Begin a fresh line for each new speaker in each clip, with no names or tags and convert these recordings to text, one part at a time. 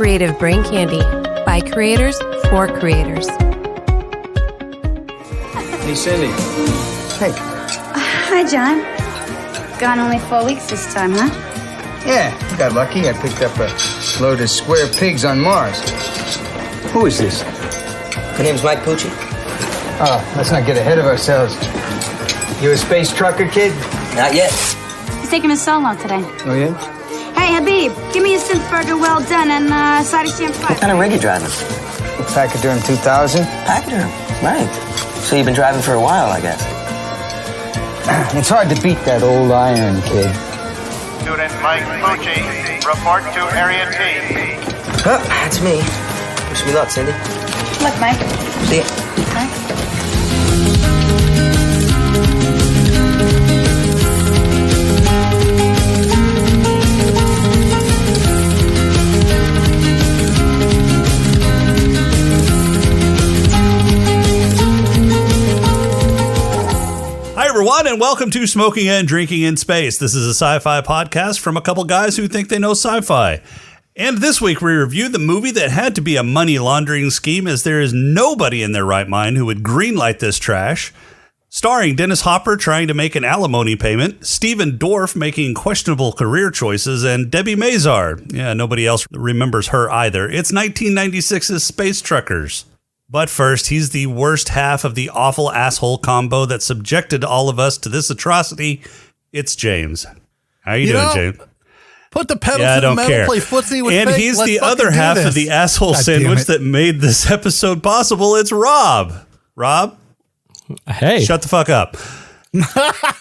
Creative Brain Candy, by creators for creators.
Hey, Cindy. Hey.
Hi, John. Gone only 4 weeks this time, huh?
Yeah, I got lucky. I picked up a load of square pigs on Mars. Who is this?
My name's Mike Pucci.
Oh, let's not get ahead of ourselves. You a space trucker, kid?
Not yet.
He's taking a solo today.
Oh, yeah?
Hey, Habib, give me a synth burger well done and a side of champagne.
What kind of rig you driving?
A Pachyderm 2000.
Pachyderm. Right. So you've been driving for a while, I guess.
It's hard to beat that old iron, kid.
Student Mike Pucci, report to Area T.
Huh, that's me. Wish me luck, Cindy.
Look, Mike.
See ya.
Bye.
Hi, everyone, and welcome to Smoking and Drinking in Space. This is a sci-fi podcast from a couple guys who think they know sci-fi. And this week we review the movie that had to be a money laundering scheme, as there is nobody in their right mind who would greenlight this trash. Starring Dennis Hopper trying to make an alimony payment, Stephen Dorff making questionable career choices, and Debbie Mazar. Yeah, nobody else remembers her either. It's 1996's Space Truckers. But first, he's the worst half of the awful asshole combo that subjected all of us to this atrocity. It's James. How you doing, James?
Put the pedal to the metal, play footsie with
And
fake.
he's
Let's
the other
fucking do
half
this.
of the asshole
God
sandwich
damn it.
that made this episode possible. It's Rob. Rob,
Hey.
shut the fuck up.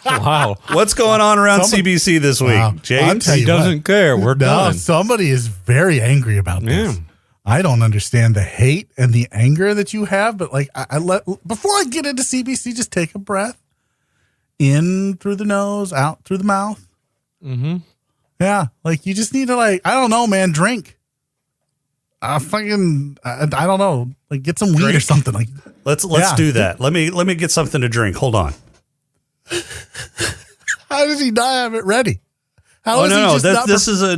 Wow.
What's going on around CBC this week?
Wow. I'll
James?
tell
He
you
doesn't
what.
care. We're done.
Somebody is very angry about this.
Yeah.
I don't understand the hate and the anger that you have, but like before I get into CBC, just take a breath. In through the nose, out through the mouth.
Mm-hmm.
Yeah, like you just need to I don't know, man, drink. I don't know, like get some weed
Drink.
or something. Like
Let's
Yeah.
do that. Let me get something to drink. Hold on.
how does he not have it ready? How
Oh
is he
no,
just not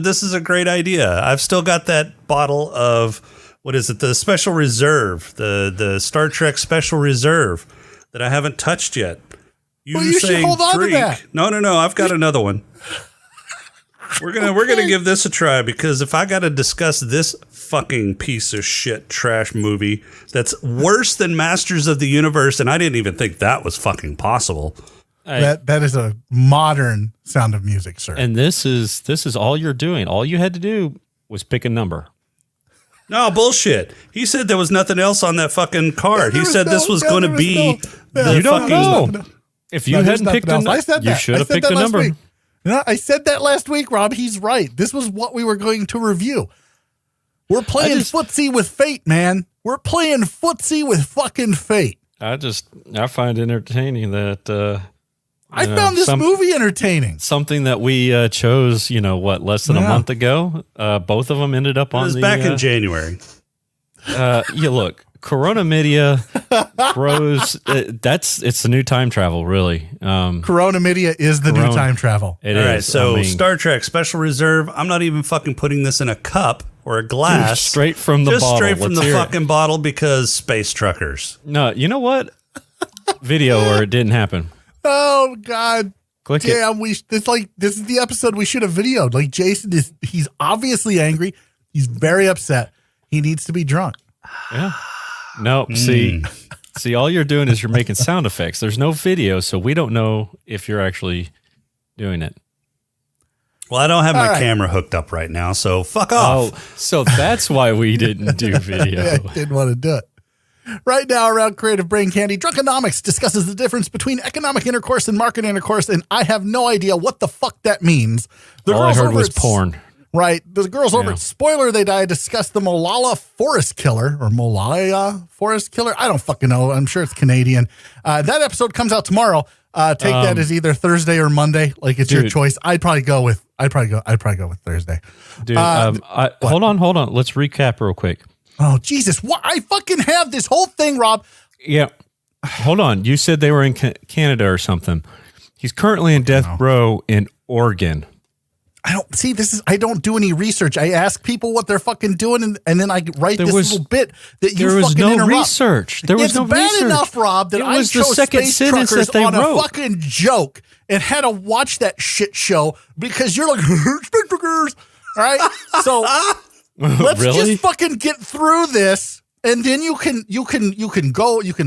this is a great idea. I've still got that bottle of what is it? The Special Reserve, the Star Trek Special Reserve that I haven't touched yet.
Well, you should hold on to that.
No, I've got another one. We're gonna give this a try, because if I got to discuss this fucking piece of shit trash movie that's worse than Masters of the Universe, and I didn't even think that was fucking possible.
that is a modern Sound of Music, sir.
And this is all you're doing. All you had to do was pick a number.
No, bullshit. He said there was nothing else on that fucking card. He said this was going to be the
You don't
fucking...
know. If you hadn't picked a number,
I said that.
you should have
I said
picked
that
a
last
number.
week. No, I said that last week, Rob. He's right. This was what we were going to review. We're playing footsie with fate, man. We're playing footsie with fucking fate.
I find it entertaining that
I found this movie entertaining.
something that we chose, less than a month ago. Both of them ended up
It
on
was
the
back in January.
look, Corona Media grows. It's the new time travel, really.
Corona Media is the new
Corona-
time travel.
It
All
is.
right, so
I mean,
Star Trek Special Reserve. I'm not even fucking putting this in a cup or a glass.
straight from the
Just
bottle.
straight from
Let's
the
hear it.
fucking bottle, because Space Truckers.
No, you know what? Video or it didn't happen.
Oh God.
Click it.
Damn, this is the episode we should have videoed. Like Jason he's obviously angry. He's very upset. He needs to be drunk.
Yeah. No, see, all you're doing is you're making sound effects. There's no video, so we don't know if you're actually doing it.
Well, I don't have my
All right.
camera hooked up right now, so fuck off.
Oh, so that's why we didn't do video.
Yeah, I didn't want to do it. Right now, around Creative Brain Candy, Drunkonomics discusses the difference between economic intercourse and market intercourse, and I have no idea what the fuck that means.
All I heard
over
was
at-
porn.
Right. The girls over
Yeah.
at Spoiler They Die discuss the Molalla Forest Killer, or Molalla Forest Killer. I don't fucking know. I'm sure it's Canadian. That episode comes out tomorrow. Take that as either Thursday or Monday. Like it's your
dude.
choice. I'd probably go with Thursday.
Dude, hold on. Let's recap real quick.
Oh, Jesus. What? I fucking have this whole thing, Rob.
Yeah. Hold on. You said they were in Canada or something. He's currently in death row in Oregon.
I don't do any research. I ask people what they're fucking doing, and then I write little bit that you
there was
fucking
no
interrupt.
Research. There was
it's
no
bad
research.
enough, Rob, that
it
I
was the
chose
second
Space
sentence
Truckers
that they
on
wrote.
a fucking joke and had to watch that shit show because you're like, Space Truckers. All right? So let's just fucking get through this. And then you can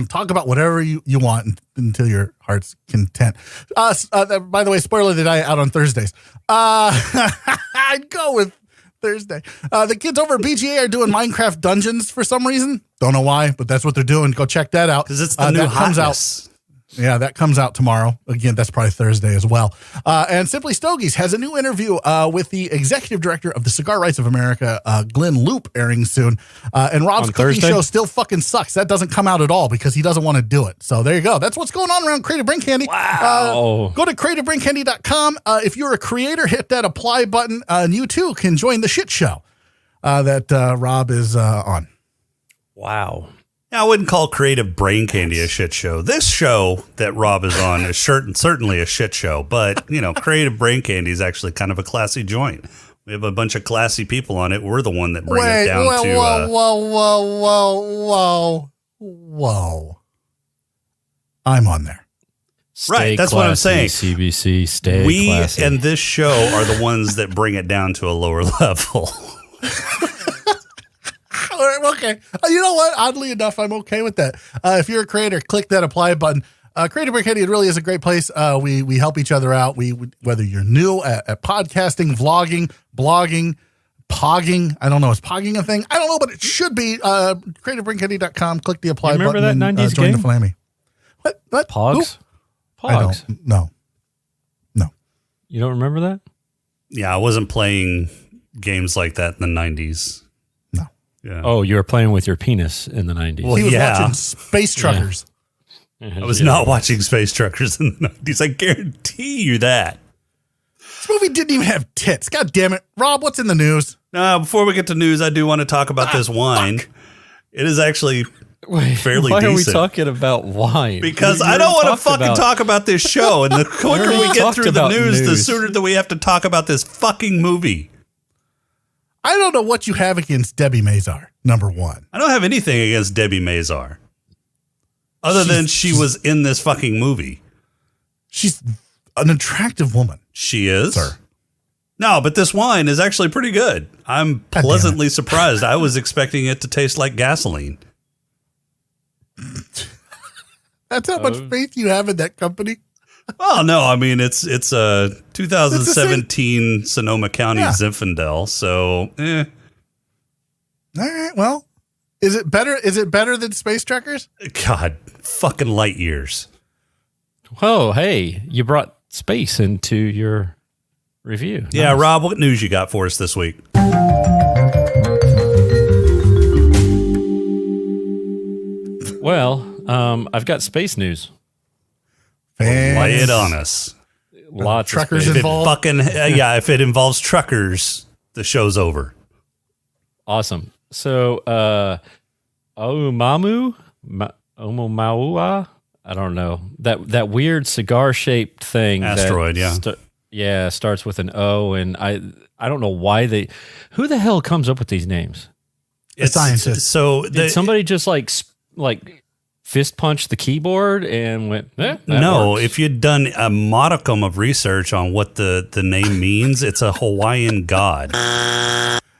talk about whatever you want until your heart's content. By the way, spoiler that I out on Thursdays. I'd go with Thursday. The kids over at BGA are doing Minecraft Dungeons for some reason. Don't know why, but that's what they're doing. Go check that out.
Because it's the new hotness.
Yeah, that comes out tomorrow. Again, that's probably Thursday as well. And Simply Stogies has a new interview with the executive director of the Cigar Rights of America, Glenn Loop, airing soon. And Rob's cooking show still fucking sucks. That doesn't come out at all because he doesn't want to do it. So there you go. That's what's going on around Creative Brain Candy.
Wow.
Go to creativebraincandy.com. If you're a creator, hit that apply button. And you too can join the shit show that Rob is on.
Wow.
I wouldn't call Creative Brain Candy a shit show. This show that Rob is on is certainly a shit show, but, Creative Brain Candy is actually kind of a classy joint. We have a bunch of classy people on it. We're the one that bring it down to...
Whoa. I'm on there.
Right, that's
classy,
what I'm saying.
CBC, stay
we
classy.
and this show are the ones that bring it down to a lower level.
Okay. You know what? Oddly enough, I'm okay with that. If you're a creator, click that apply button. Creative Brain Candy, it really is a great place. We help each other out. Whether you're new at podcasting, vlogging, blogging, pogging. I don't know. Is pogging a thing? I don't know, but it should be. CreativeBrainCandy.com. Click the apply
remember
button.
Remember that 90s
join
game?
the Flammy. What?
Pogs?
Who?
Pogs.
I don't. No.
You don't remember that?
Yeah, I wasn't playing games like that in the 90s.
No.
Yeah.
Oh, you were playing with your penis in the 90s.
Well,
He was
yeah.
watching Space Truckers.
I was not watching Space Truckers in the 90s. I guarantee you that.
This movie didn't even have tits. God damn it. Rob, what's in the news?
Before we get to news, I do want to talk about this wine.
Fuck.
It is actually fairly
why
decent.
are we talking about wine?
Because
We
I don't
already
want to
talked
fucking
about-
talk about this show. And the quicker
already
we get
talked
through the
about
news, the
news.
sooner that we have to talk about this fucking movie.
I don't know what you have against Debbie Mazar, number one.
I don't have anything against Debbie Mazar. Other than she was in this fucking movie.
She's an attractive woman.
She is?
Sir.
No, but this wine is actually pretty good. I'm pleasantly surprised. I was expecting it to taste like gasoline.
That's how much faith you have in that company.
Well, no, I mean, it's a 2017 Sonoma County
Yeah.
Zinfandel, so
All right, well, is it better? Is it better than Space Truckers?
God, fucking light years.
Oh, hey, you brought space into your review.
Yeah,
Nice.
Rob, what news you got for us this week?
Well, I've got space news.
Lay it on us.
Lots
Truckers
of space.
If it
involved?
fucking if it involves truckers, the show's over.
Awesome. So, Oumuamua, I don't know, that weird cigar shaped thing.
Asteroid, yeah.
Starts with an O, and I don't know why who the hell comes up with these names?
It's
scientist.
So
Did somebody just like fist punch the keyboard and went, that
no,
works.
if you'd done a modicum of research on what the name means, it's a Hawaiian god.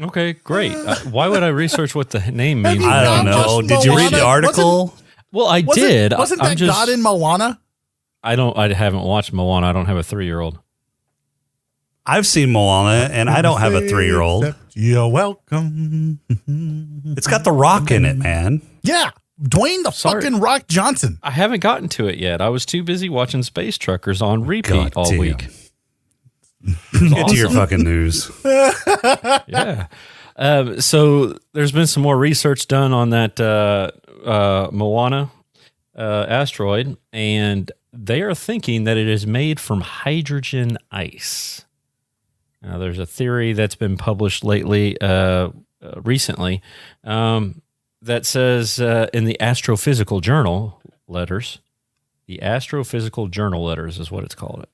Okay, great. Why would I research what the name means?
I don't know. Did you read the article?
Well, I did.
Wasn't
I'm
that
just,
God in Moana?
I haven't watched Moana. I don't have a 3-year-old.
I've seen Moana, and I don't have a 3-year-old.
You're welcome.
It's got The Rock in it, man.
Yeah, Dwayne the
Sorry.
fucking Rock Johnson.
I haven't gotten to it yet. I was too busy watching Space Truckers on repeat all
damn.
week.
Get to your fucking news.
Yeah. So there's been some more research done on that Moana asteroid, and they are thinking that it is made from hydrogen ice. Now, there's a theory that's been published lately, recently, that says in the Astrophysical Journal letters, the Astrophysical Journal letters is what it's called.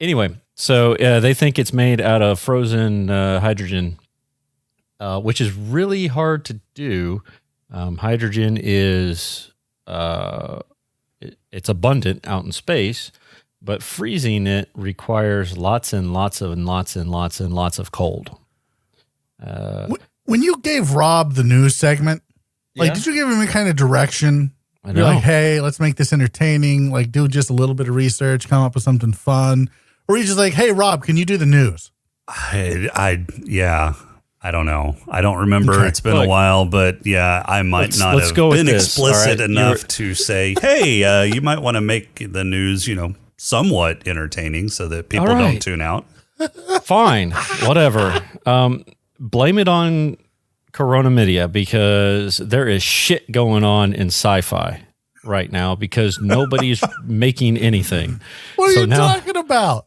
Anyway, so they think it's made out of frozen hydrogen, which is really hard to do. Hydrogen is it's abundant out in space, but freezing it requires lots and lots of cold.
When you gave Rob the news segment,
Yeah.
did you give him any kind of direction?
I
You're
know.
like, hey, let's make this entertaining. Like, do just a little bit of research, come up with something fun. Or you just like, hey, Rob, can you do the news?
Yeah. I don't know. I don't remember.
Okay.
It's been a
Look,
while, but yeah, I might not
let's
have
go with
been
this,
explicit
all right?
enough to say, hey, you might want to make the news, somewhat entertaining so that people
All right.
don't tune out.
Fine, whatever. Blame it on Corona Media because there is shit going on in sci-fi right now because nobody's making anything.
What are
So
you
now-
talking about?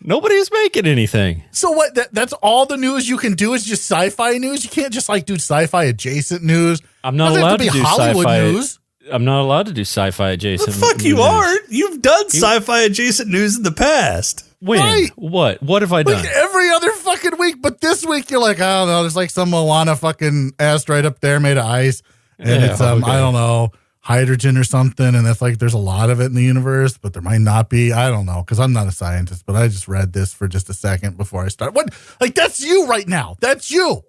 Nobody's making anything.
So what? That's all the news you can do is just sci-fi news. You can't just do sci-fi adjacent news.
I'm not
Doesn't have
allowed to
be
do
Hollywood
sci-fi
news.
I'm not allowed to do sci-fi
The
adjacent.
fuck you
news.
are? You've done sci-fi adjacent news in the past.
When?
Right.
What? What have I done?
Like every other fucking week, but this week you're like, I don't know. There's like some Moana fucking asteroid up there made of ice, and
Yeah,
it's
okay.
I don't know, hydrogen or something, and that's like there's a lot of it in the universe, but there might not be. I don't know because I'm not a scientist, but I just read this for just a second before I start. What? Like that's you right now. That's you.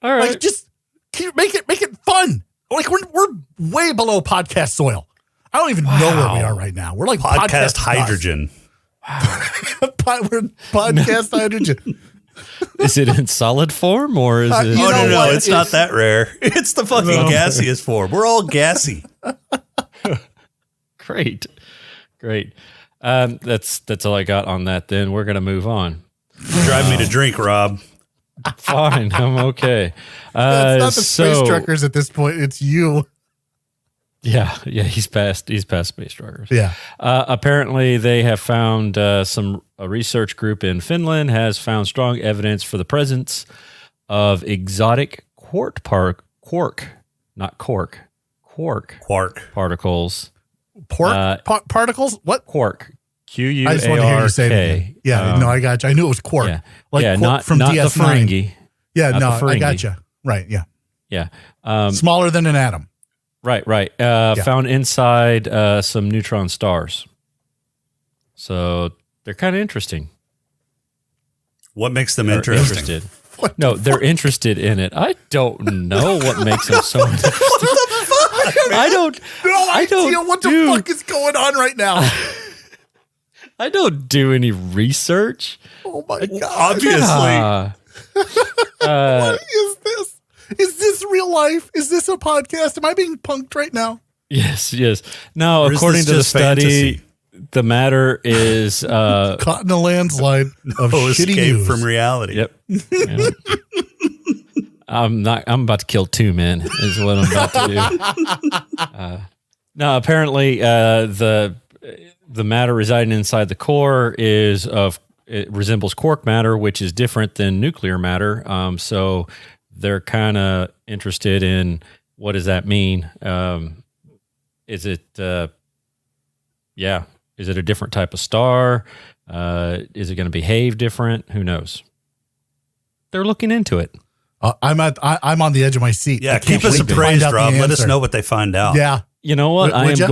All right.
Like just make it fun. Like we're way below podcast soil. I don't even know where we are right now. We're like
Podcast
dust.
hydrogen.
We're podcast hydrogen.
Is it in solid form or is it?
You
Oh,
know
no,
what?
it's not that rare. It's the fucking gaseous form. We're all gassy.
Great. That's all I got on that. Then we're gonna move on.
Drive me to drink, Rob.
Fine, I'm okay.
That's not the
so,
space truckers at this point. It's you.
Yeah, he's past space truckers.
Yeah.
Apparently, they have found a research group in Finland has found strong evidence for the presence of exotic quark particles.
Particles? What?
Quark. QUARK.
I just want to hear you say it again. Yeah, no, I got you. I knew it was quark.
Yeah,
Like quark
not
from
not the
DS9.
Ferengi.
Yeah,
not
no,
the
I
Ferengi.
got you. Right, yeah.
Yeah.
Smaller than an atom.
Right. Found inside some neutron stars. So they're kind of interesting.
What makes them
They're
interesting?
interested. No, they're interested in it. I don't know what makes them so interested. I don't.
No
I don't
idea what the
do-
fuck is going on right now.
I don't do any research.
Oh my god.
Obviously.
What is this? Is this real life? Is this a podcast? Am I being punked right now?
Yes. No,
Or is
according
this
to the
just
study,
fantasy?
the matter is.
Caught in a landslide of
No
shitty
escape
news.
from reality.
Yep. Yep. I'm about to kill two men. Is what I'm about to do. No, apparently the matter residing inside the core it resembles quark matter, which is different than nuclear matter. So they're kind of interested in what does that mean? Is it Is it a different type of star? Is it going to behave different? Who knows? They're looking into it.
I'm on the edge of my seat.
Yeah,
I can't
keep us
wait to find
appraised,
out the
Rob. Let us
answer.
know what they find out.
Yeah.
You know what?
Would ya?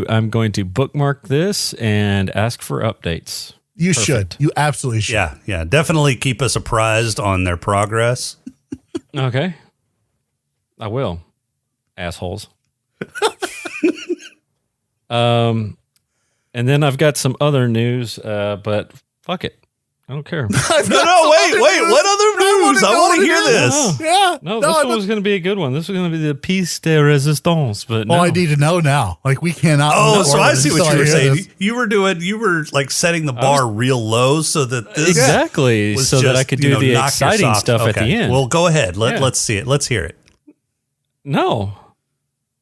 I'm going to bookmark this and ask for updates.
You
Perfect.
should. You absolutely should.
Yeah. Definitely keep us apprised on their progress.
Okay. I will. Assholes. And then I've got some other news, but fuck it. I don't care.
No, wait. What other news? I want to hear this.
Yeah.
No, this one was going to be a good one. This was going to be the piece de resistance, but no.
Oh, I need to know now. Like we cannot.
Oh,
move
so I
forward
see what
until
you were
hear
saying.
this.
You were like setting the bar real low so that this
Exactly,
was
so that
just,
I could do the
knock your
exciting
socks-
stuff at the
Okay.
end.
Well, go ahead.
Yeah.
Let's see it. Let's hear it.
No.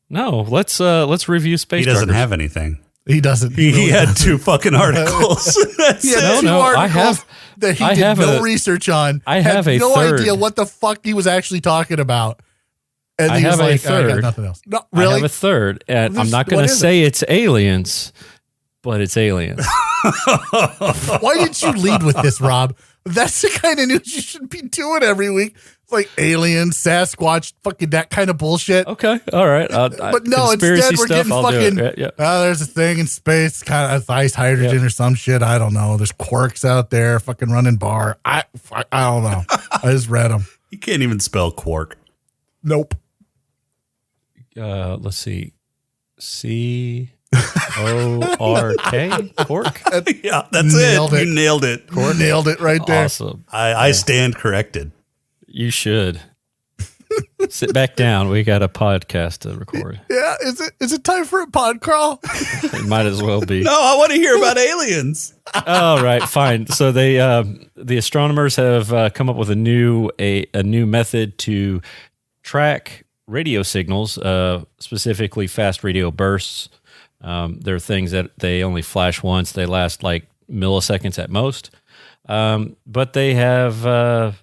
Let's review space.
He doesn't
Truckers.
have anything.
He doesn't.
He
really
had
doesn't.
two fucking articles. That's
He had
it.
two
No, I
articles
have-
that he
I
did
have
no
a-
research on.
I
had
have a
no
third.
idea what the fuck he was actually talking about. And
I
he was
have a
like, I got
third.
nothing else. No,
I
really?
have a third, and I'm
This-
not going
what
to
is
say it's aliens, but it's aliens.
Why did you lead with this, Rob? That's the kind of news you should be doing every week. It's like aliens, Sasquatch, fucking that kind of bullshit.
Okay, all right.
But no,
conspiracy
instead we're getting
I'll do
fucking,
it. Yeah.
there's a thing in space, kind of ice hydrogen or some shit. I don't know. There's quarks out there fucking running bar. I don't know. I just read them.
You can't even spell quark.
Nope.
Let's see. C-O-R-K? Quark?
Yeah, that's
Nailed
it.
it.
You nailed it.
Nailed it right there.
Awesome.
I stand corrected.
You should. Sit back down. We got a podcast to record.
Yeah, is it time for a pod crawl?
It might as well be.
No, I want to hear about aliens.
All right, fine. So they, the astronomers have come up with a new method to track radio signals, specifically fast radio bursts. They're things that they only flash once. They last like milliseconds at most. But they have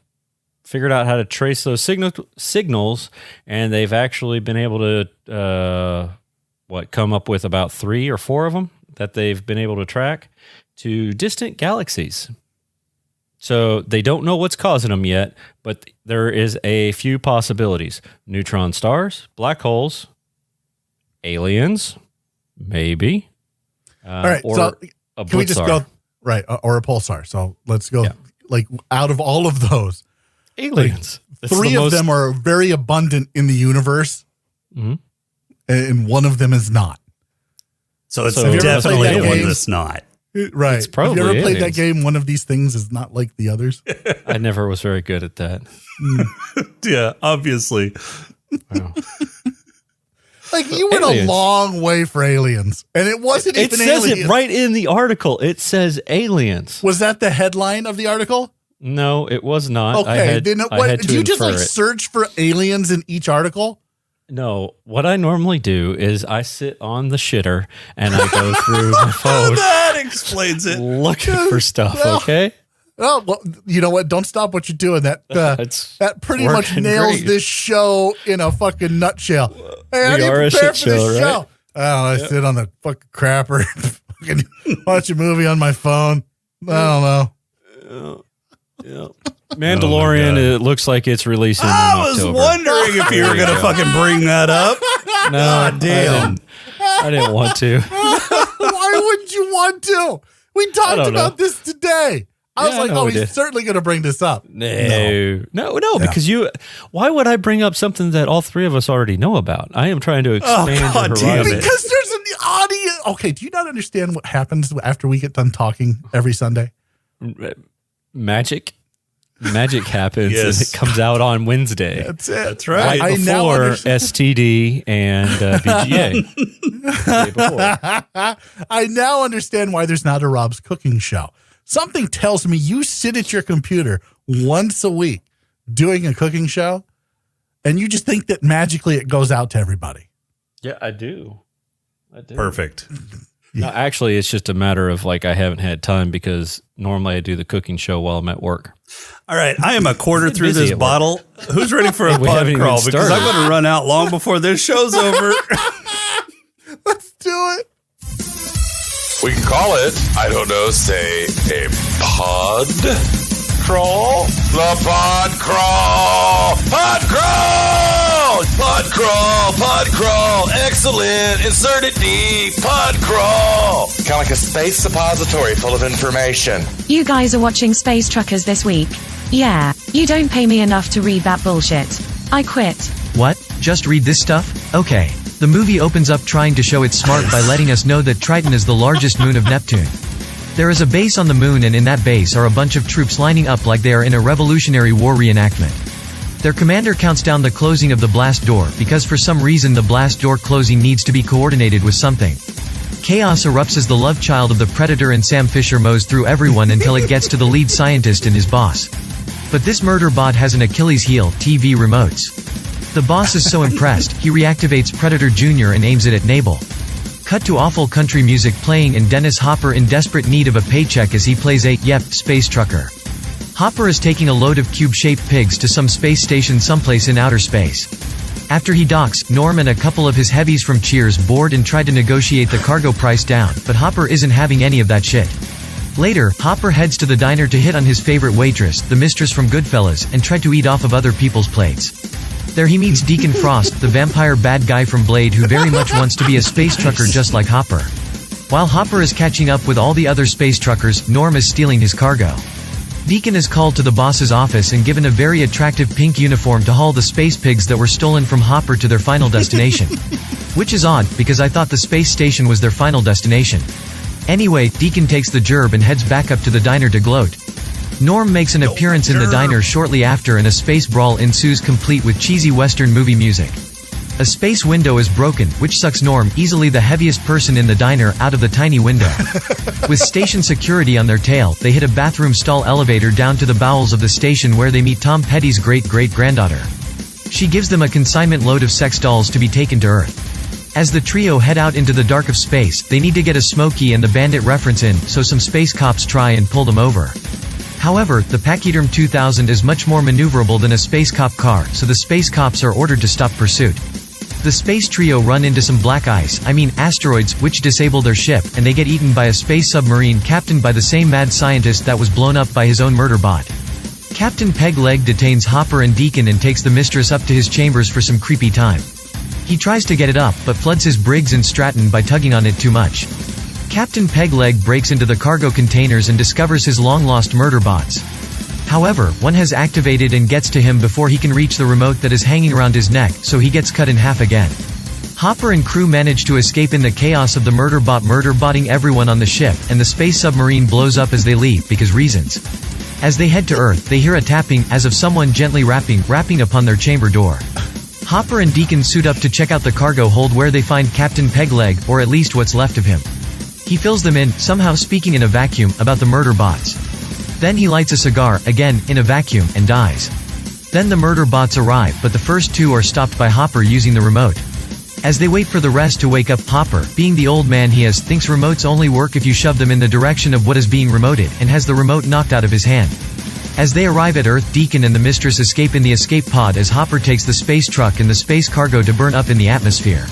figured out how to trace those signals, and they've actually been able to come up with about 3 or 4 of them that they've been able to track to distant galaxies. So they don't know what's causing them yet, but there is a few possibilities: neutron stars, black holes, aliens, maybe.
All right,
or
so
a
can we just
blitzar.
go right or a pulsar? So let's go.
Yeah.
Like out of all of those,
Aliens. That's
3
the
of
most-
them are very abundant in the universe,
Mhm.
and one of them is not.
So it's
So have you ever
definitely
played
the
that
one
game?
that's not.
Right.
It's probably
Have you ever played that
aliens.
game? One of these things is not like the others.
I never was very good at that.
Yeah, obviously.
Wow.
Like you went a
Aliens.
long way for aliens, and it wasn't
It
even
says
aliens.
it right in the article. It says aliens.
Was that the headline of the article?
No, it was not.
Okay,
I had,
then
I
what?
had to
Do you just
infer
like
it.
search for aliens in each article?
No, what I normally do is I sit on the shitter and I go through my phone
That explains it.
looking for stuff.
Well,
Okay,
Oh well, you know what? Don't stop what you're doing. That
It's
that pretty much
working
nails
great.
this show in a fucking nutshell. Hey, how
We
do you
are a
prepare
shit
for this
show, right?
show? Oh, I sit on the fucking crapper, fucking watch a movie on my phone. I don't know.
Mandalorian. It looks like it's releasing.
I
in
was
October.
wondering if you were going to fucking bring that up.
No,
God damn.
I didn't want to.
Why wouldn't you want to? We talked
don't
about
know.
this today. I was
Yeah, I
like,
know
oh,
we
he's
did.
certainly going to bring this up.
No, because why would I bring up something that all 3 of us already know about? I am trying to expand
God
your
damn
horizon.
it.
Because there's an audience. Okay, do you not understand what happens after we get done talking every Sunday?
Magic happens
Yes.
and it comes out on Wednesday.
That's it.
That's right.
Right
I now
before
understand.
STD and BGA. Day before.
I now understand why there's not a Rob's Cooking Show. Something tells me you sit at your computer once a week doing a cooking show, and you just think that magically it goes out to everybody.
Yeah, I do.
Perfect.
No, actually, it's just a matter of like I haven't had time because normally I do the cooking show while I'm at work.
All right, I am a quarter through
busy
this
at work.
bottle. Who's ready for a
We
pod
haven't even
crawl? Because I'm
started.
going to run out long before this show's over.
Let's do it.
We can call it, I don't know, say a pod crawl? The pod crawl! Pod crawl! Pod crawl! Pod crawl! Excellent! Insert it deep! Pod crawl! Kind of like a space suppository full of information.
You guys are watching Space Truckers this week. Yeah, you don't pay me enough to read that bullshit. I quit.
What? Just read this stuff? Okay. The movie opens up trying to show it's smart by letting us know that Triton is the largest moon of Neptune. There is a base on the moon, and in that base are a bunch of troops lining up like they are in a Revolutionary War reenactment. Their commander counts down the closing of the blast door because for some reason the blast door closing needs to be coordinated with something. Chaos erupts as the love child of the Predator and Sam Fisher mows through everyone until it gets to the lead scientist and his boss. But this murder bot has an Achilles heel: TV remotes. The boss is so impressed, he reactivates Predator Jr. and aims it at Nabel. Cut to awful country music playing and Dennis Hopper in desperate need of a paycheck as he plays a, space trucker. Hopper is taking a load of cube-shaped pigs to some space station someplace in outer space. After he docks, Norm and a couple of his heavies from Cheers board and try to negotiate the cargo price down, but Hopper isn't having any of that shit. Later, Hopper heads to the diner to hit on his favorite waitress, the mistress from Goodfellas, and try to eat off of other people's plates. There he meets Deacon Frost, the vampire bad guy from Blade who very much wants to be a space trucker just like Hopper. While Hopper is catching up with all the other space truckers, Norm is stealing his cargo. Deacon is called to the boss's office and given a very attractive pink uniform to haul the space pigs that were stolen from Hopper to their final destination. Which is odd, because I thought the space station was their final destination. Anyway, Deacon takes the gerb and heads back up to the diner to gloat. Norm makes an appearance in the diner shortly after and a space brawl ensues complete with cheesy Western movie music. A space window is broken, which sucks Norm, easily the heaviest person in the diner, out of the tiny window. With station security on their tail, they hit a bathroom stall elevator down to the bowels of the station where they meet Tom Petty's great-great-granddaughter. She gives them a consignment load of sex dolls to be taken to Earth. As the trio head out into the dark of space, they need to get a Smokey and the Bandit reference in, so some space cops try and pull them over. However, the Pachyderm 2000 is much more maneuverable than a space cop car, so the space cops are ordered to stop pursuit. The space trio run into some black ice, asteroids, which disable their ship, and they get eaten by a space submarine captained by the same mad scientist that was blown up by his own murder bot. Captain Peg Leg detains Hopper and Deacon and takes the mistress up to his chambers for some creepy time. He tries to get it up, but floods his Briggs and Stratton by tugging on it too much. Captain Peg Leg breaks into the cargo containers and discovers his long-lost murder bots. However, one has activated and gets to him before he can reach the remote that is hanging around his neck, so he gets cut in half again. Hopper and crew manage to escape in the chaos of the murder-botting everyone on the ship, and the space submarine blows up as they leave, because reasons. As they head to Earth, they hear a tapping, as of someone gently rapping upon their chamber door. Hopper and Deacon suit up to check out the cargo hold where they find Captain Peg Leg, or at least what's left of him. He fills them in, somehow speaking in a vacuum, about the murder bots. Then he lights a cigar, again, in a vacuum, and dies. Then the murder bots arrive, but the first two are stopped by Hopper using the remote. As they wait for the rest to wake up, Hopper, being the old man he is, thinks remotes only work if you shove them in the direction of what is being remoted, and has the remote knocked out of his hand. As they arrive at Earth, Deacon and the mistress escape in the escape pod as Hopper takes the space truck and the space cargo to burn up in the atmosphere.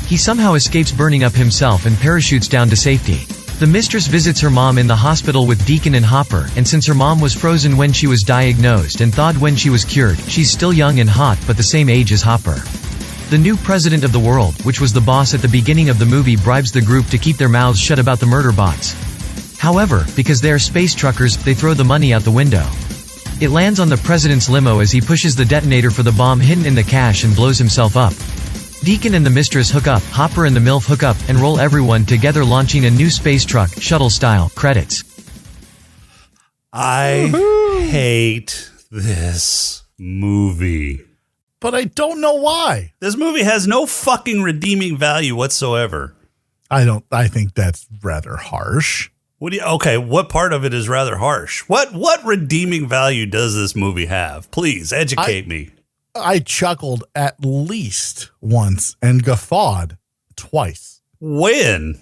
He somehow escapes burning up himself and parachutes down to safety. The mistress visits her mom in the hospital with Deacon and Hopper, and since her mom was frozen when she was diagnosed and thawed when she was cured, she's still young and hot but the same age as Hopper. The new president of the world, which was the boss at the beginning of the movie, bribes the group to keep their mouths shut about the murder bots. However, because they are space truckers, they throw the money out the window. It lands on the president's limo as he pushes the detonator for the bomb hidden in the cash and blows himself up. Deacon and the mistress hook up, Hopper and the MILF hook up, and roll everyone together, launching a new space truck, shuttle-style. Credits.
I hate this movie.
But I don't know why.
This movie has no fucking redeeming value whatsoever.
I think that's rather harsh.
What part of it is rather harsh? What redeeming value does this movie have? Please educate me.
I chuckled at least once and guffawed twice.
When?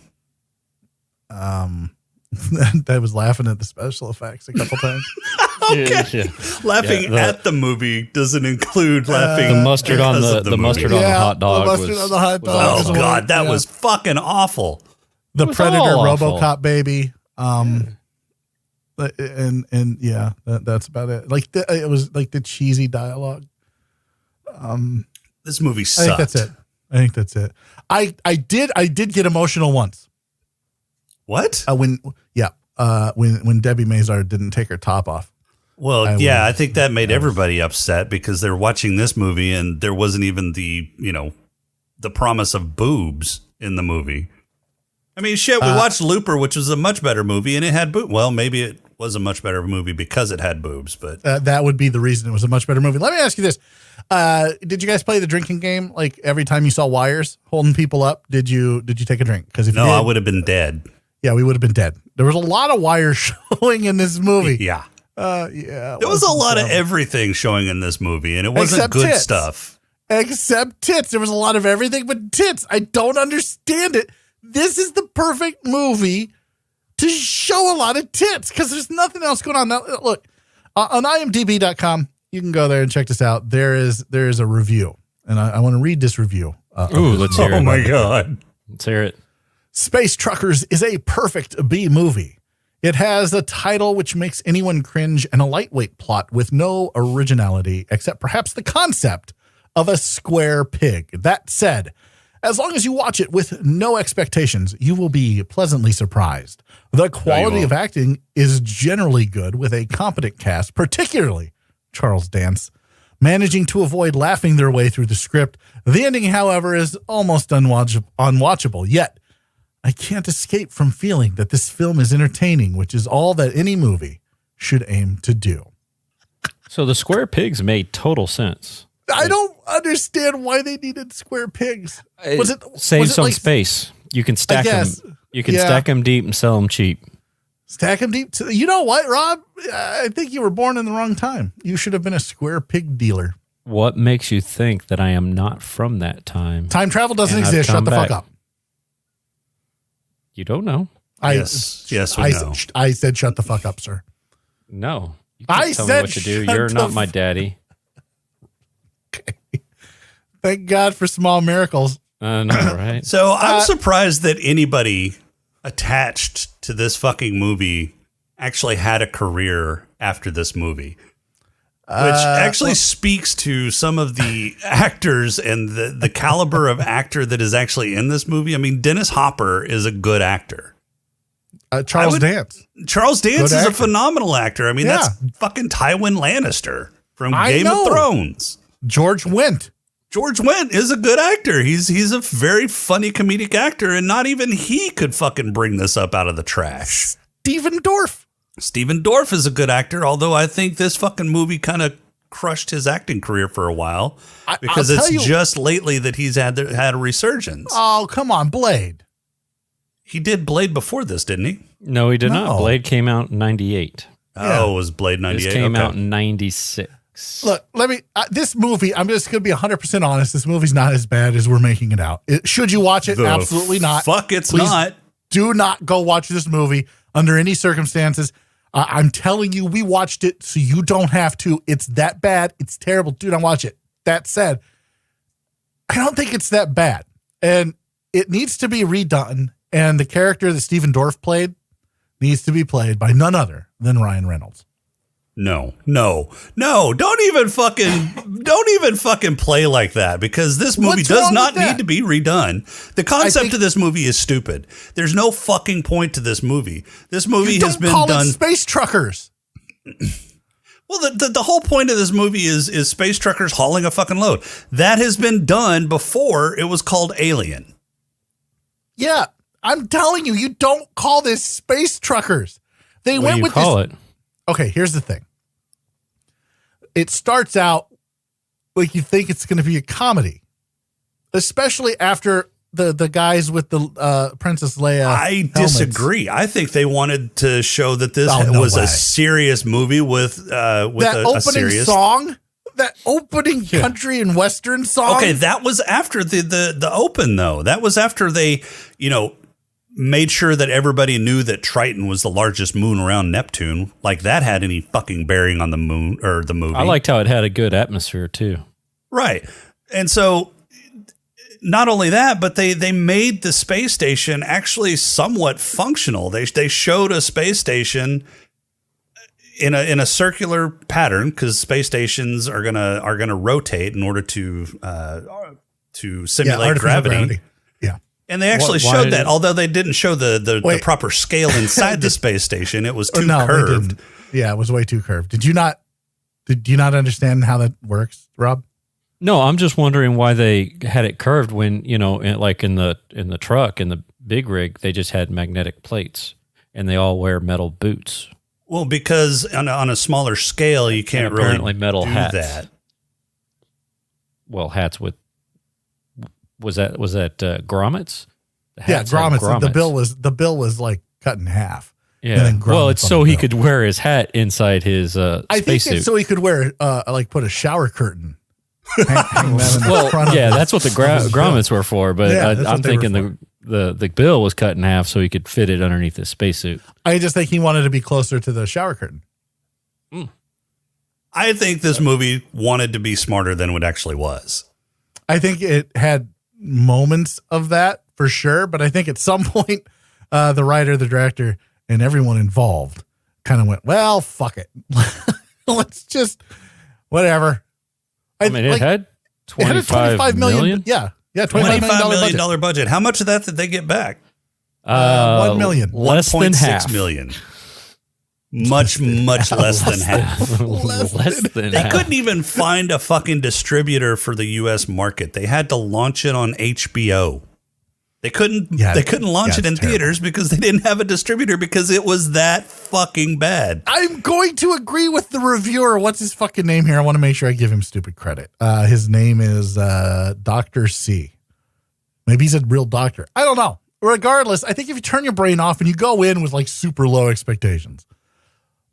I was laughing at the special effects a couple times.
Okay. Yeah. Laughing at the movie doesn't include laughing.
The mustard on the mustard on the hot dog.
The mustard on the hot dog.
Oh God, that was fucking awful.
The Predator RoboCop baby. And yeah, that's about it. It was like the cheesy dialogue.
This movie sucked.
I think that's it. I did get emotional once.
What?
When Debbie Mazar didn't take her top off.
Well, I think that made everybody upset because they're watching this movie and there wasn't even the promise of boobs in the movie. I mean, shit, we watched Looper, which was a much better movie, and it had boobs. Well, maybe it was a much better movie because it had boobs, but
that would be the reason it was a much better movie. Let me ask you this. Did you guys play the drinking game? Like every time you saw wires holding people up, did you take a drink? Because if
I would have been dead.
Yeah, we would have been dead. There was a lot of wires showing in this movie.
Yeah.
There
was a lot of everything showing in this movie, and it wasn't good
tits.
stuff.
Except tits. There was a lot of everything but tits. I don't understand it. This is the perfect movie to show a lot of tits because there's nothing else going on. Now, look, on IMDb.com, you can go there and check this out. There is a review and I want to read this review.
Let's hear it.
Oh my God.
Let's hear it.
Space Truckers is a perfect B movie. It has a title which makes anyone cringe and a lightweight plot with no originality except perhaps the concept of a square pig. That said, as long as you watch it with no expectations, you will be pleasantly surprised. The quality of acting is generally good with a competent cast, particularly Charles Dance, managing to avoid laughing their way through the script. The ending, however, is almost unwatchable, yet I can't escape from feeling that this film is entertaining, which is all that any movie should aim to do.
So the square pigs made total sense.
I don't understand why they needed square pigs.
Save some space. You can stack them. You can stack them deep and sell them cheap.
Stack them deep. You know what, Rob? I think you were born in the wrong time. You should have been a square pig dealer.
What makes you think that I am not from that time?
Time travel doesn't exist. Shut the fuck up.
You don't know.
Yes, we know.
I said shut the fuck up, sir.
No. You can't tell me what to do. You're not my daddy.
Okay. Thank God for small miracles.
I know, right?
So I'm surprised that anybody attached to this fucking movie actually had a career after this movie, which actually speaks to some of the actors and the caliber of actor that is actually in this movie. I mean, Dennis Hopper is a good actor.
Charles Dance
is a phenomenal actor. I mean, that's fucking Tywin Lannister from Game of Thrones.
George Wendt
is a good actor. He's a very funny comedic actor, and not even he could fucking bring this up out of the trash.
Stephen Dorff
is a good actor, although I think this fucking movie kind of crushed his acting career for a while because it's just lately that he's had a resurgence.
Oh, come on, Blade.
He did Blade before this, didn't he?
No, he did not. Blade came out in 98.
Oh, it was Blade 98?
This came out in 96.
Look, this movie, I'm just going to be 100% honest. This movie's not as bad as we're making it out. Should you watch it? Absolutely not.
Fuck, it's
Please
not.
Do not go watch this movie under any circumstances. I'm telling you, we watched it so you don't have to. It's that bad. It's terrible. Do not watch it. That said, I don't think it's that bad. And it needs to be redone. And the character that Stephen Dorff played needs to be played by none other than Ryan Reynolds.
No. Don't even fucking play like that, because this movie does not need to be redone. The concept of this movie is stupid. There's no fucking point to this movie. This movie has been done.
Space Truckers.
Well, the whole point of this movie is space truckers hauling a fucking load. That has been done before. It was called Alien.
Yeah, I'm telling you, you don't call this Space Truckers. They
went with this.
Okay, here's the thing. It starts out like you think it's going to be a comedy, especially after the guys with the Princess Leia.
I disagree. I think they wanted to show that this was a serious movie with
that
a serious
song. That opening country and western song.
Okay, that was after the open though. That was after they, made sure that everybody knew that Triton was the largest moon around Neptune. Like that had any fucking bearing on the moon or the movie.
I liked how it had a good atmosphere too.
Right. And so not only that, but they made the space station actually somewhat functional. They showed a space station in a circular pattern, because space stations are gonna rotate in order to simulate gravity.
Yeah.
And they actually showed that, although they didn't show the proper scale inside the space station. It was too curved.
Yeah, it was way too curved. Did you not understand how that works, Rob?
No, I'm just wondering why they had it curved when, like in the truck, in the big rig, they just had magnetic plates and they all wear metal boots.
Well, because on a smaller scale, you can't really
metal
do
hats.
that.
Well, hats with was that grommets?
Yeah, grommets. The bill was like cut in half.
Yeah. Well, it's so he could wear his hat inside his spacesuit.
I think it's so he could wear put a shower curtain.
That's what the grommets were for. But I'm thinking the bill was cut in half so he could fit it underneath his spacesuit.
I just think he wanted to be closer to the shower curtain.
I think this movie wanted to be smarter than it actually was.
I think it had moments of that for sure, but I think at some point, the writer, the director, and everyone involved kind of went, well, fuck it. Let's just, whatever.
I mean, it had $25 million.
Yeah. Yeah.
$25 million budget. How much of that did they get back?
1 million.
Less than half.
$1.6 million. Much less than half.
Less than
They
half.
couldn't even find a fucking distributor for the U.S. market. They had to launch it on HBO. They couldn't launch it in theaters because they didn't have a distributor because it was that fucking bad.
I'm going to agree with the reviewer. What's his fucking name here? I want to make sure I give him stupid credit. His name is Dr. C. Maybe he's a real doctor. I don't know. Regardless, I think if you turn your brain off and you go in with like super low expectations,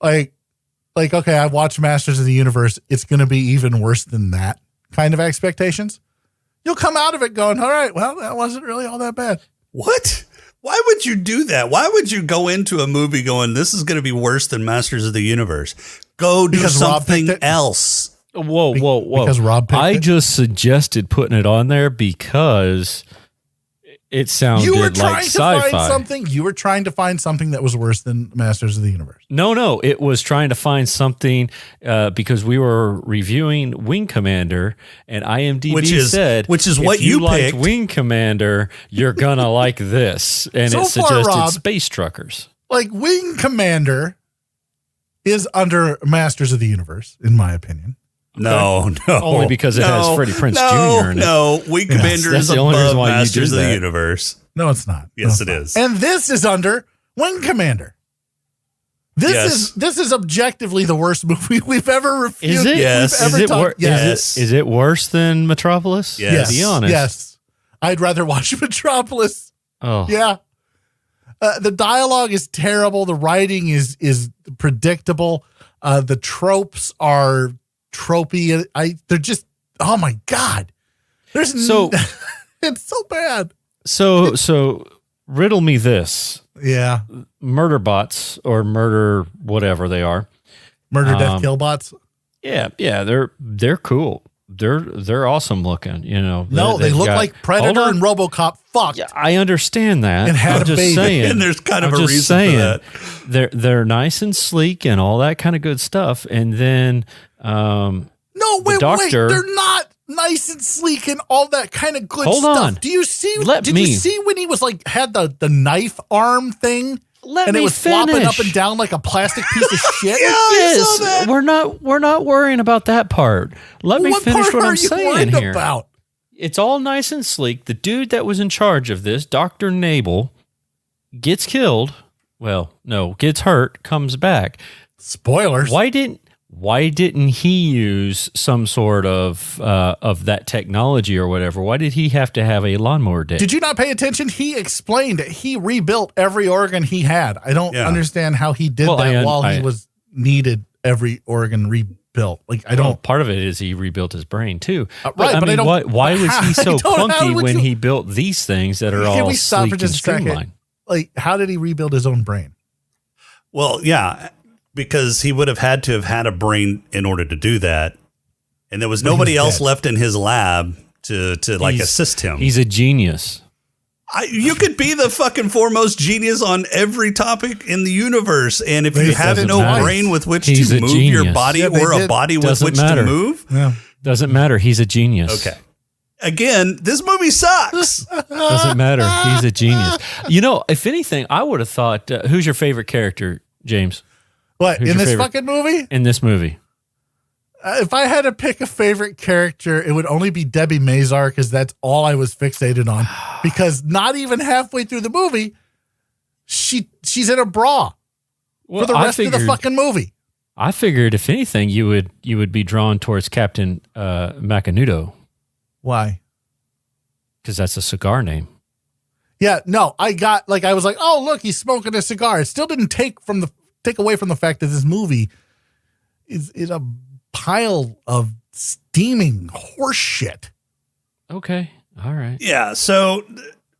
like, okay, I've watched Masters of the Universe. It's going to be even worse than that kind of expectations. You'll come out of it going, all right, well, that wasn't really all that bad.
What? Why would you do that? Why would you go into a movie going, this is going to be worse than Masters of the Universe? Go do something else.
Whoa.
Because Rob picked
I
it?
just suggested putting it on there because it sounded
You were
like
trying to
sci-fi.
find something. You were trying to find something that was worse than Masters of the Universe.
No, it was trying to find something because we were reviewing Wing Commander, and IMDb said,
which is
if
what you
liked
picked.
Wing Commander, you're gonna like this, and
So
it
far,
suggested
Rob,
Space Truckers.
Like Wing Commander is under Masters of the Universe, in my opinion.
No.
Only because it has Freddie Prinze Jr. in it.
No, Wing Commander
that's
is
the only
above
reason why you
Masters
do
of the
that.
Universe.
No, it's not.
Yes,
No,
it
it's
is.
not. And this is under Wing Commander. This
Yes.
is objectively the worst movie we've ever reviewed.
Is it?
Yes.
We've ever talked-
Yes.
Is it worse than Metropolis?
Yes.
Be honest.
Yes. I'd rather watch Metropolis.
Oh.
Yeah. The dialogue is terrible. The writing is predictable. The tropes are tropey. They're just, oh my God. It's so bad.
So riddle me this.
Yeah.
Murder bots or murder whatever they are.
Murder, death, kill bots.
Yeah, they're cool. They're awesome looking, you know.
No, they look like Predator and RoboCop fucked.
Yeah, I understand that.
And had
I'm
a
just
baby.
saying.
And there's kind of
I'm
a
just
reason
saying,
for that.
They're nice and sleek and all that kind of good stuff. And then
No, wait,
doctor-
they're not nice and sleek and all that kind of good
Hold
stuff.
on.
Do you see?
Let
did
me-
you see when he was like had the knife arm thing?
Let
and
me
it was flopping
finish.
up and down like a plastic piece of shit.
yes, we're not worrying about that part. Let me
What
finish
part
what
are
I'm
you
saying
worried
here.
about?
It's all nice and sleek. The dude that was in charge of this, Dr. Nabel, gets killed. Well, no, gets hurt, comes back.
Spoilers.
Why didn't he use some sort of that technology or whatever? Why did he have to have a lawnmower dick?
Did you not pay attention? He explained it. He rebuilt every organ he had. I don't understand how he did that while he was needed every organ rebuilt. Like I don't.
Well, part of it is he rebuilt his brain too.
Right, but I don't.
Why was he so
I don't- how
clunky
would
when
you-
he built these things that are
Can
all
we stop
sleek
for
and
just a second?
streamlined?
Like, how did he rebuild his own brain?
Well, yeah, because he would have had to have had a brain in order to do that. And there was nobody else left in his lab to like assist him.
He's a genius.
You could be the fucking foremost genius on every topic in the universe. And if you have no brain with which to move your body or a body with which to move.
Yeah.
Doesn't matter. He's a genius.
Okay. Again, this movie sucks.
Doesn't matter. He's a genius. You know, if anything, I would have thought, who's your favorite character, James?
What,
Who's
in
your
this
favorite-
fucking movie?
In this movie.
If I had to pick a favorite character, it would only be Debbie Mazar because that's all I was fixated on. Because not even halfway through the movie, she's in a bra for the rest of the fucking movie.
I figured, if anything, you would be drawn towards Captain Macanudo.
Why?
Because that's a cigar name.
Yeah, no, I was like, oh look, he's smoking a cigar. It still didn't take away from the fact that this movie is a pile of steaming horse shit.
Okay, all right.
Yeah, so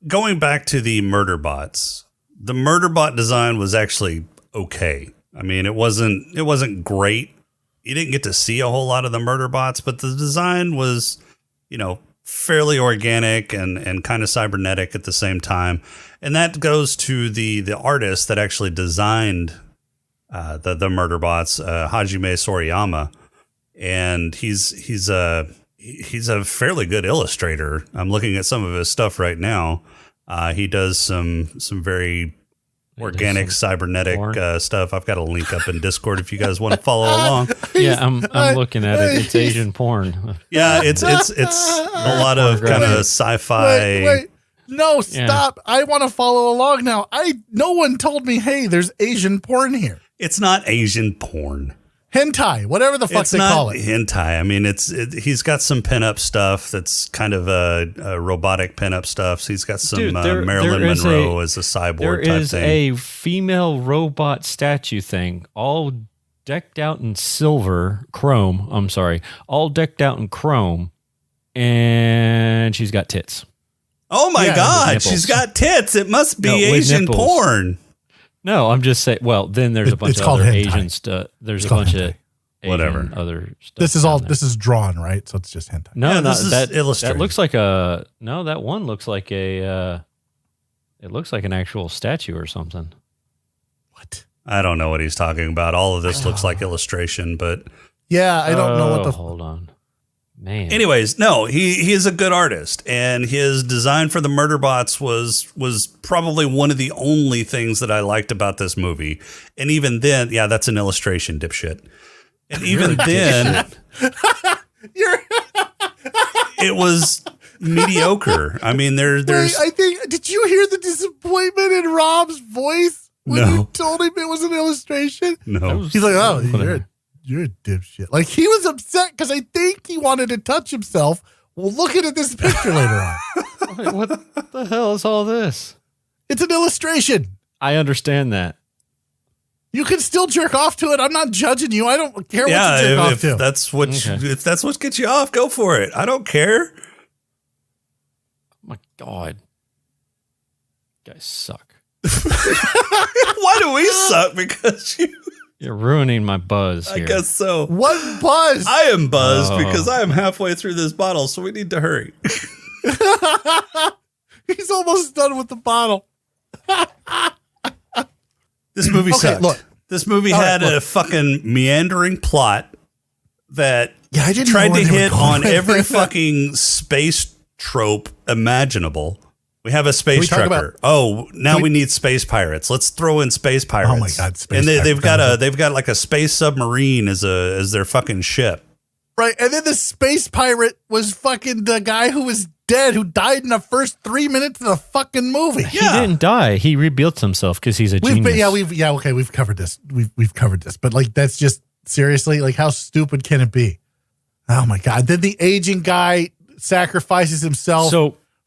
going back to the murder bots, the murder bot design was actually okay. I mean, it wasn't great. You didn't get to see a whole lot of the murder bots, but the design was, fairly organic and kind of cybernetic at the same time. And that goes to the artist that actually designed the murder bots, Hajime Soriyama. And he's a fairly good illustrator. I'm looking at some of his stuff right now. He does some very organic cybernetic stuff. I've got a link up in Discord if you guys want to follow along.
Yeah, I'm looking at it. It's Asian porn.
Yeah, it's a lot of kind of sci-fi.
Wait. No, stop. I want to follow along now. No one told me, hey, there's Asian porn here.
It's not Asian porn.
Hentai, whatever the fuck they call it.
Hentai. I mean, he's got some pinup stuff that's kind of a robotic pinup stuff. So he's got some Marilyn Monroe as a cyborg type thing.
There is a female robot statue thing, all decked out in chrome, all decked out in chrome, and she's got tits.
Oh my God, she's got tits. It must be Asian porn.
No, I'm just saying. Well, then there's a bunch of other Asian stuff. There's a bunch of
whatever
other stuff.
This is drawn, right? So it's just hentai.
No,
this is illustrated.
That looks like that one looks like it looks like an actual statue or something.
What?
I don't know what he's talking about. All of this looks like illustration, but
yeah, I don't know what the.
Hold on. Man.
Anyways, no, he is a good artist, and his design for the murder bots was probably one of the only things that I liked about this movie. And even then, yeah, that's an illustration, dipshit. And even then, it was mediocre. I mean, there's.
Wait, did you hear the disappointment in Rob's voice when you told him it was an illustration?
No,
he's like, oh, you're a dipshit. Like, he was upset because I think he wanted to touch himself. Well, looking at this picture later on.
Wait, what the hell is all this?
It's an illustration.
I understand that.
You can still jerk off to it. I'm not judging you. I don't care what you jerk off to.
If that's what gets you off, go for it. I don't care.
Oh my God. You guys suck.
Why do we suck? Because
you're ruining my buzz here.
I guess so.
What buzz?
I am buzzed because I am halfway through this bottle, so we need to hurry.
He's almost done with the bottle.
This movie sucked. Look, this movie had a fucking meandering plot that tried to hit on every fucking space trope imaginable. We have a space trucker. Now we need space pirates. Let's throw in space pirates.
Oh my God, space
and
pirates.
they've got like a space submarine as their fucking ship.
Right, and then the space pirate was fucking the guy who was dead, who died in the first 3 minutes of the fucking movie.
He didn't die. He rebuilt himself because he's a genius.
We've covered this. We've covered this, but like, that's just seriously, like, how stupid can it be? Oh my God! Then the aging guy sacrifices himself.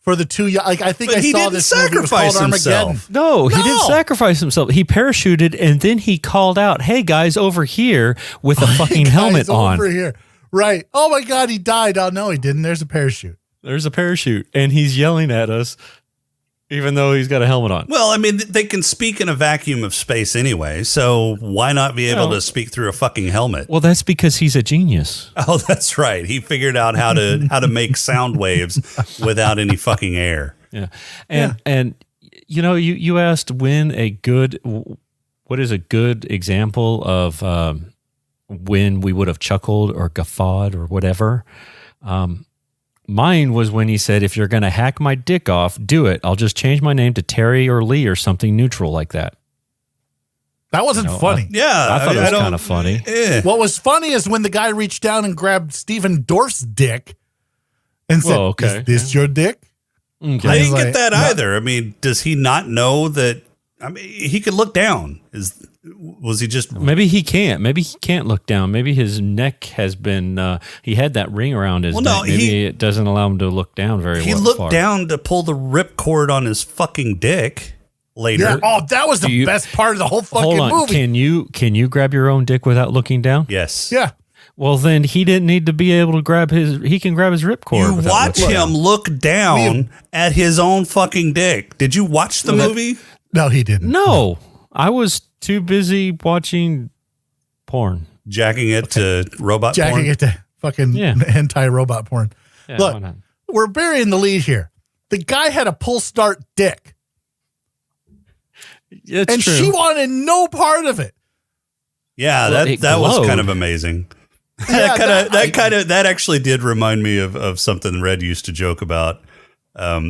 For the two, like, I think I saw this movie. It was called Armageddon.
No, he didn't sacrifice himself. He parachuted and then he called out, "Hey guys, over here!" with a fucking helmet on.
Over here, right? Oh my God, he died. Oh no, he didn't. There's a parachute.
There's a parachute, and he's yelling at us, even though he's got a helmet on.
Well, I mean, they can speak in a vacuum of space anyway, so why not be able to speak through a fucking helmet?
Well, that's because he's a genius.
Oh, that's right. He figured out how to make sound waves without any fucking air.
Yeah, and you know, you asked what is a good example of when we would have chuckled or guffawed or whatever. Mine was when he said, "If you're going to hack my dick off, do it. I'll just change my name to Terry or Lee or something neutral like that."
That wasn't funny.
I thought it was kind of funny.
What was funny is when the guy reached down and grabbed Stephen Dorff's dick and said, "Is this your dick?"
Okay. I didn't get that either. I mean, does he not know that? I mean, he could look down. Was he just?
Maybe he can't. Maybe he can't look down. Maybe his neck has been. He had that ring around his neck. Maybe it doesn't allow him to look down very well.
He looked down to pull the ripcord on his fucking dick later.
Yeah. Oh, that was the best part of the whole fucking movie.
Can you grab your own dick without looking down?
Yes.
Yeah.
Well, then he didn't need to be able to grab he can grab his ripcord.
You watch him look down at his own fucking dick. Did you watch the movie?
No, he didn't.
No, I was too busy watching porn.
Jacking it to robot porn?
Jacking it to fucking hentai robot porn.
Yeah,
Look,
why not?
we're burying the lead here. The guy had a pull start dick.
It's true.
She wanted no part of it.
Yeah, that was kind of amazing. That actually did remind me of something Red used to joke about,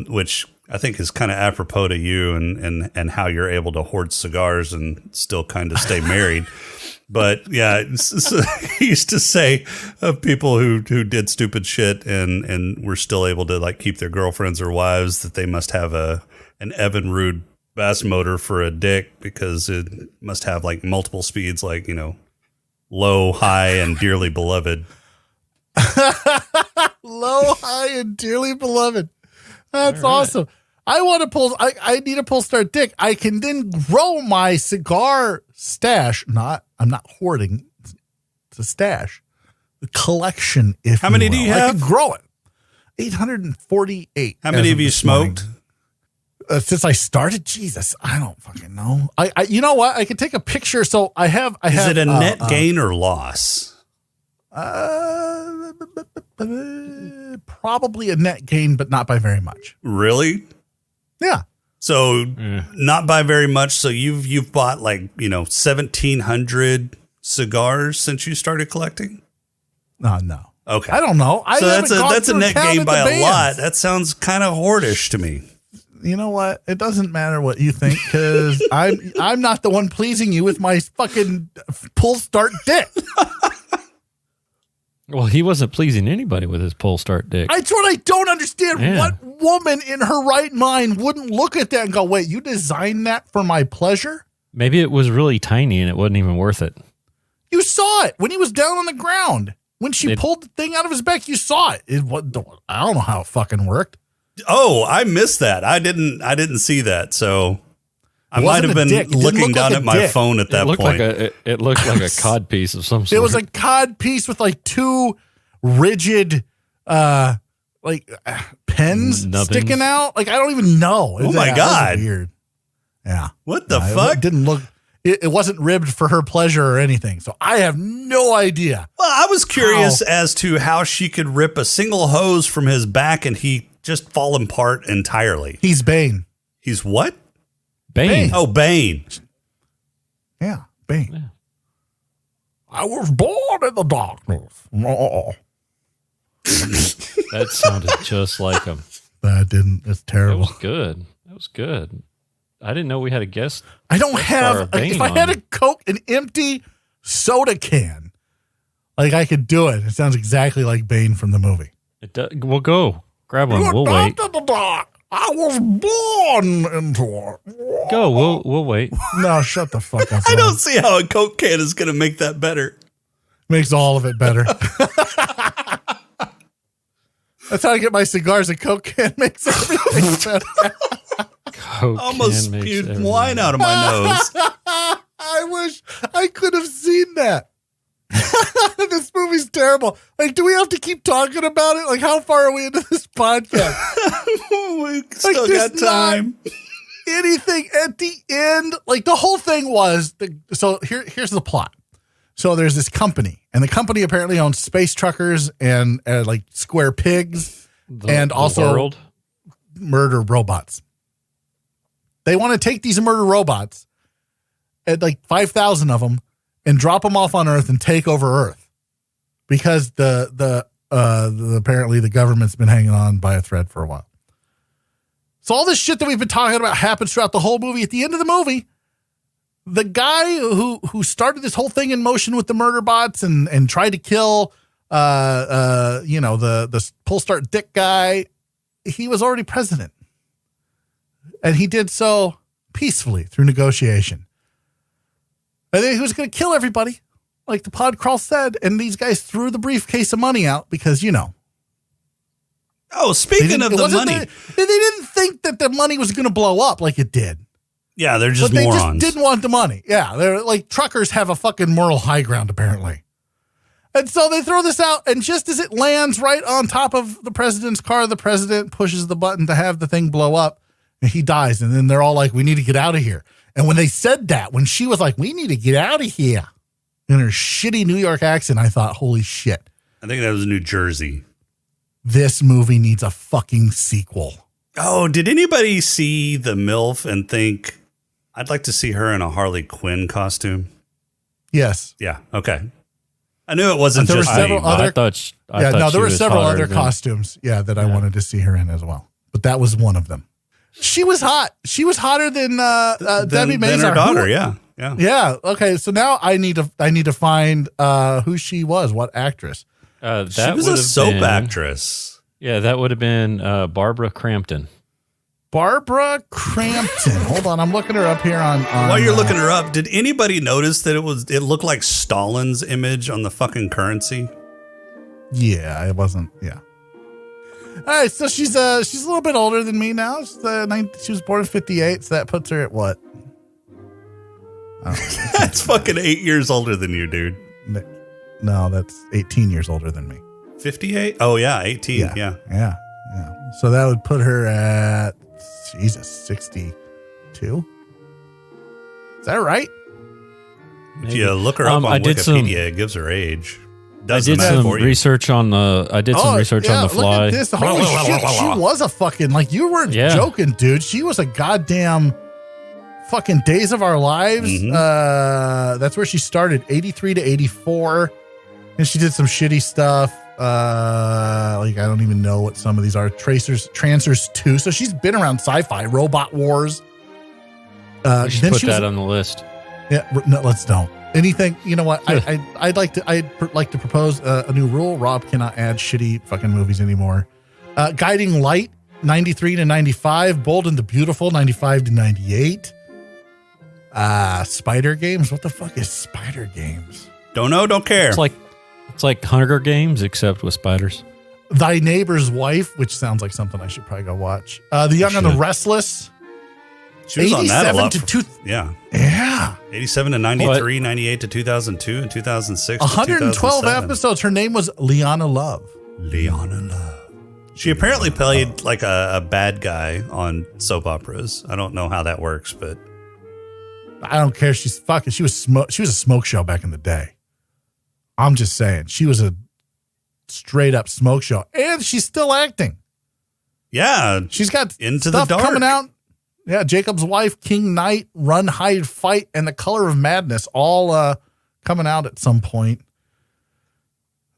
which I think is kind of apropos to you and how you're able to hoard cigars and still kind of stay married. But yeah, so he used to say of people who did stupid shit and were still able to like keep their girlfriends or wives that they must have an Evinrude bass motor for a dick because it must have like multiple speeds, like, you know, low, high, and dearly beloved.
Low, high, and dearly beloved. That's awesome. I need a pull start dick. I can then grow my cigar stash. I'm not hoarding. It's a stash. A collection, if
How many do you have?
I can grow it. 848.
How many have you smoked?
Since I started? Jesus, I don't fucking know. I you know what? I can take a picture. So I have.
Is it a net gain or loss?
Probably a net gain, but not by very much.
Really?
Yeah.
So not by very much. So you've bought like, you know, 1,700 cigars since you started collecting?
No.
Okay.
I don't know.
So that's a net gain by a lot. That sounds kind of hoardish to me.
You know what? It doesn't matter what you think because I'm not the one pleasing you with my fucking pull start dick.
Well, he wasn't pleasing anybody with his pull start dick.
That's what I don't understand.
Yeah.
What woman in her right mind wouldn't look at that and go, wait, you designed that for my pleasure?
Maybe it was really tiny and it wasn't even worth it.
You saw it when he was down on the ground. When she pulled the thing out of his back, you saw it. I don't know how it fucking worked.
Oh, I missed that. I didn't see that. So I might have been looking down at my phone at that point.
It looked like a cod piece of some sort.
It was a cod piece with like two rigid pens
Nubbins.
sticking out. Like, I don't even know.
Oh my God.
Weird. Yeah.
What the fuck?
It didn't look, it wasn't ribbed for her pleasure or anything. So I have no idea.
Well, I was curious as to how she could rip a single hose from his back and he just fall apart entirely.
He's Bane.
He's what?
Bane.
Oh, Bane.
Yeah, Bane. Yeah. I was born in the darkness. Oh.
That sounded just like him.
That didn't. It's terrible.
That was good. I didn't know we had a guest.
I don't have. If I had a Coke, an empty soda can, like I could do it. It sounds exactly like Bane from the movie.
It does. We'll go grab one. We'll wait.
I was born into it.
Go. We'll wait.
No, shut the fuck up.
I don't see how a Coke can is going to make that better.
Makes all of it better. That's how I get my cigars. A Coke can makes everything better.
Coke
almost spewed wine out of my nose.
I wish I could have seen that. This movie's terrible. Like, do we have to keep talking about it? Like, how far are we into this podcast?
We still got time.
Anything at the end. Like, the whole thing was, so here's the plot. So there's this company, and the company apparently owns space truckers and like square pigs and also murder robots. They want to take these murder robots, at like 5,000 of them, and drop them off on Earth and take over Earth, because the apparently the government's been hanging on by a thread for a while. So all this shit that we've been talking about happens throughout the whole movie. At the end of the movie, the guy who started this whole thing in motion with the murder bots and tried to kill the pull start dick guy, he was already president. And he did so peacefully through negotiation. And then he was going to kill everybody, like the pod crawl said. And these guys threw the briefcase of money out because,
Oh, speaking of the money.
They didn't think that the money was going to blow up like it did.
Yeah, they're just
morons.
morons.
They just didn't want the money. Yeah, they're like, truckers have a fucking moral high ground, apparently. And so they throw this out, and just as it lands right on top of the president's car, the president pushes the button to have the thing blow up, and he dies. And then they're all like, we need to get out of here. And when they said that, when she was like, we need to get out of here, in her shitty New York accent, I thought, holy shit.
I think that was New Jersey.
this movie needs a fucking sequel.
Oh, did anybody see the MILF and think, I'd like to see her in a Harley Quinn costume?
Yes.
Yeah. Okay. I knew it wasn't
there
just
were several
me.
other.
I thought
there were
was
several
hotter
other
than-
costumes. Yeah, that I wanted to see her in as well. But that was one of them. She was hot. She was hotter than Debbie Mazar.
Than her daughter. Yeah. Yeah.
Yeah. Okay. So now I need to find who she was. What actress?
That
She was a
would have
soap
been-
actress.
Yeah, that would have been Barbara Crampton.
Barbara Crampton. Hold on, I'm looking her up here on
While you're looking her up, did anybody notice that it looked like Stalin's image on the fucking currency?
Yeah, it wasn't. Yeah. All right, so she's a little bit older than me now. She was born in 58, so that puts her at what? Oh,
That's fucking 8 years older than you, dude.
no, that's 18 years older than me.
58? Oh yeah, 18. Yeah.
Yeah. So that would put her at 62. Is that right?
If you look her up on
I did
Wikipedia, it gives her age.
I did some research on the. I did some research on the fly.
Look at this. Holy shit, she was a fucking, like, you weren't joking, dude. She was a goddamn fucking Days of Our Lives. That's where she started, 83 to 84. And she did some shitty stuff. Like, I don't even know what some of these are. Trancers 2. So she's been around sci-fi, Robot Wars.
We should put that on the list.
Yeah, no, let's don't. Anything, you know what? I'd like to propose a new rule. Rob cannot add shitty fucking movies anymore. Guiding Light, 93 to 95. Bold and the Beautiful, 95 to 98. Spider Games. What the fuck is Spider Games?
Don't know, don't care.
It's like Hunger Games except with spiders.
Thy Neighbor's Wife, which sounds like something I should probably go watch. The Young and the Restless.
She was on that a lot.
Yeah.
87 to 93, 98 to 2002, and 2006 to
112
2007.
episodes. Her name was Liana Love.
Liana Love. She apparently played like a bad guy on soap operas. I don't know how that works, but
I don't care. She's fucking. She was a smoke show back in the day. I'm just saying, she was a straight up smoke show, and she's still acting.
Yeah,
she's got
Into
stuff
the Dark
coming out. Yeah, Jacob's Wife, King Knight, Run, Hide, Fight, and The Color of Madness, all coming out at some point.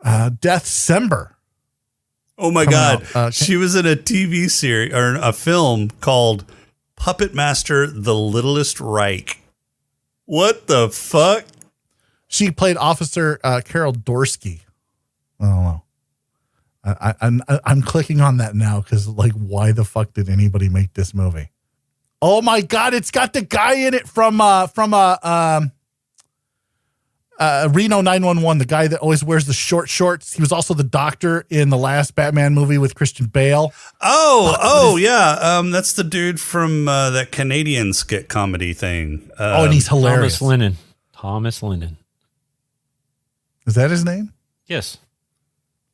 Deathcember.
Oh my God. She was in a TV series or a film called Puppet Master, The Littlest Reich. What the fuck?
She played Officer Carol Dorsky. I don't know. I'm clicking on that now because, like, why the fuck did anybody make this movie? Oh my God, it's got the guy in it from Reno 911, the guy that always wears the short shorts. He was also the doctor in the last Batman movie with Christian Bale.
Yeah. That's the dude from that Canadian skit comedy thing.
And he's hilarious.
Thomas Lennon.
Is that his name?
Yes.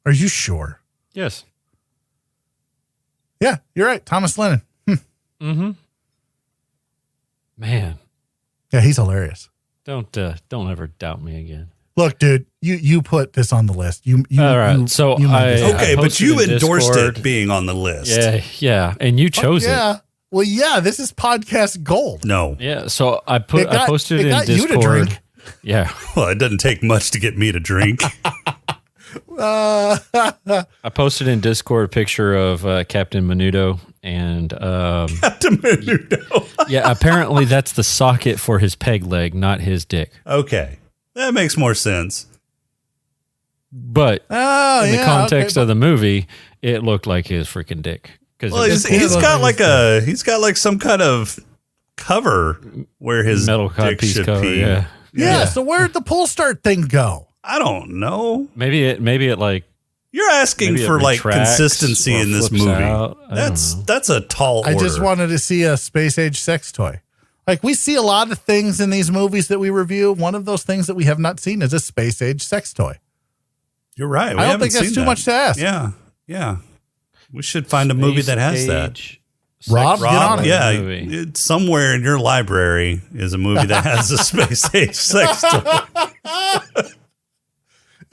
Are you sure?
Yes.
Yeah, you're right. Thomas Lennon.
Mm-hmm. Man.
Yeah, he's hilarious.
Don't ever doubt me again.
Look, dude, you put this on the list. You
all right?
But you endorsed
Discord.
it being on the list.
Yeah, and you chose it.
Well, yeah, this is podcast gold.
No.
Yeah, so I posted it in
got
Discord.
You to drink.
Yeah.
Well, it doesn't take much to get me to drink.
I posted in Discord a picture of Captain Menudo and
Captain Menudo.
yeah, apparently that's the socket for his peg leg, not his dick.
Okay, that makes more sense.
But in the context of the movie, it looked like his freaking dick.
Well, he's got like some kind of cover where his
metal
dick
piece
should
cover.
be.
Yeah. So where'd the pull start thing go?
I don't know.
Maybe it like
you're asking for like consistency in this movie. That's a tall order.
I just wanted to see a space age sex toy. Like, we see a lot of things in these movies that we review. One of those things that we have not seen is a space age sex toy.
You're right.
I don't think that's too much to ask.
Yeah. We should find a movie that has that.
Rob, get on it.
Yeah, somewhere in your library is a movie that has a space age sex toy.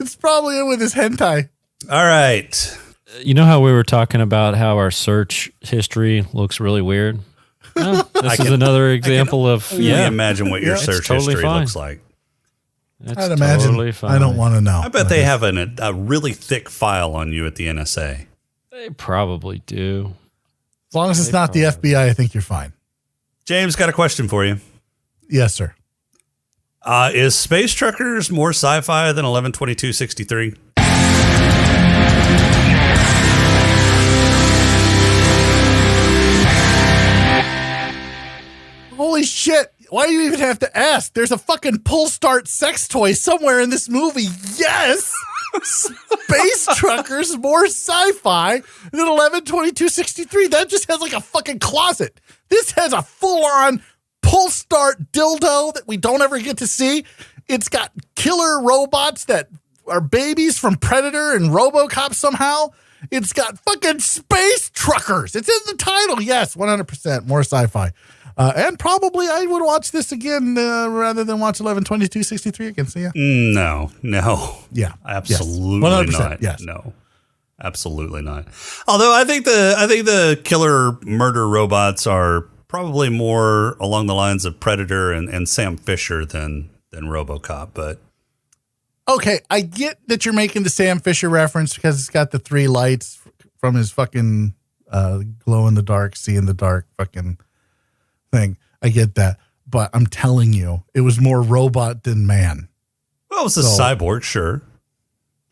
It's probably in with his hentai.
All right.
You know how we were talking about how our search history looks really weird? Well, this is another example of
imagine what your search
totally
history
fine.
looks like.
I'd imagine.
Totally fine.
I don't want to know.
I bet they have a really thick file on you at the NSA.
They probably do.
As long as it's not the FBI, I think you're fine.
James, got a question for you.
Yes, sir.
Is Space Truckers more sci-fi than 11/22/63?
Holy shit. Why do you even have to ask? There's a fucking pull start sex toy somewhere in this movie. Yes. Space Truckers more sci-fi than 11/22/63. That just has like a fucking closet. This has a full-on pull start dildo that we don't ever get to see. It's got killer robots that are babies from Predator and RoboCop somehow. It's got fucking Space Truckers. It's in the title. Yes, 100% more sci-fi. And probably I would watch this again rather than watch 11/22/63 again. So yeah.
No.
Yeah.
Absolutely
100%,
not.
yes.
No. Absolutely not. Although I think the killer murder robots are probably more along the lines of Predator and Sam Fisher than RoboCop, but
Okay, I get that you're making the Sam Fisher reference because it's got the three lights from his fucking glow in the dark, see in the dark fucking thing. I get that. But I'm telling you, it was more robot than man.
well, it's a cyborg, sure.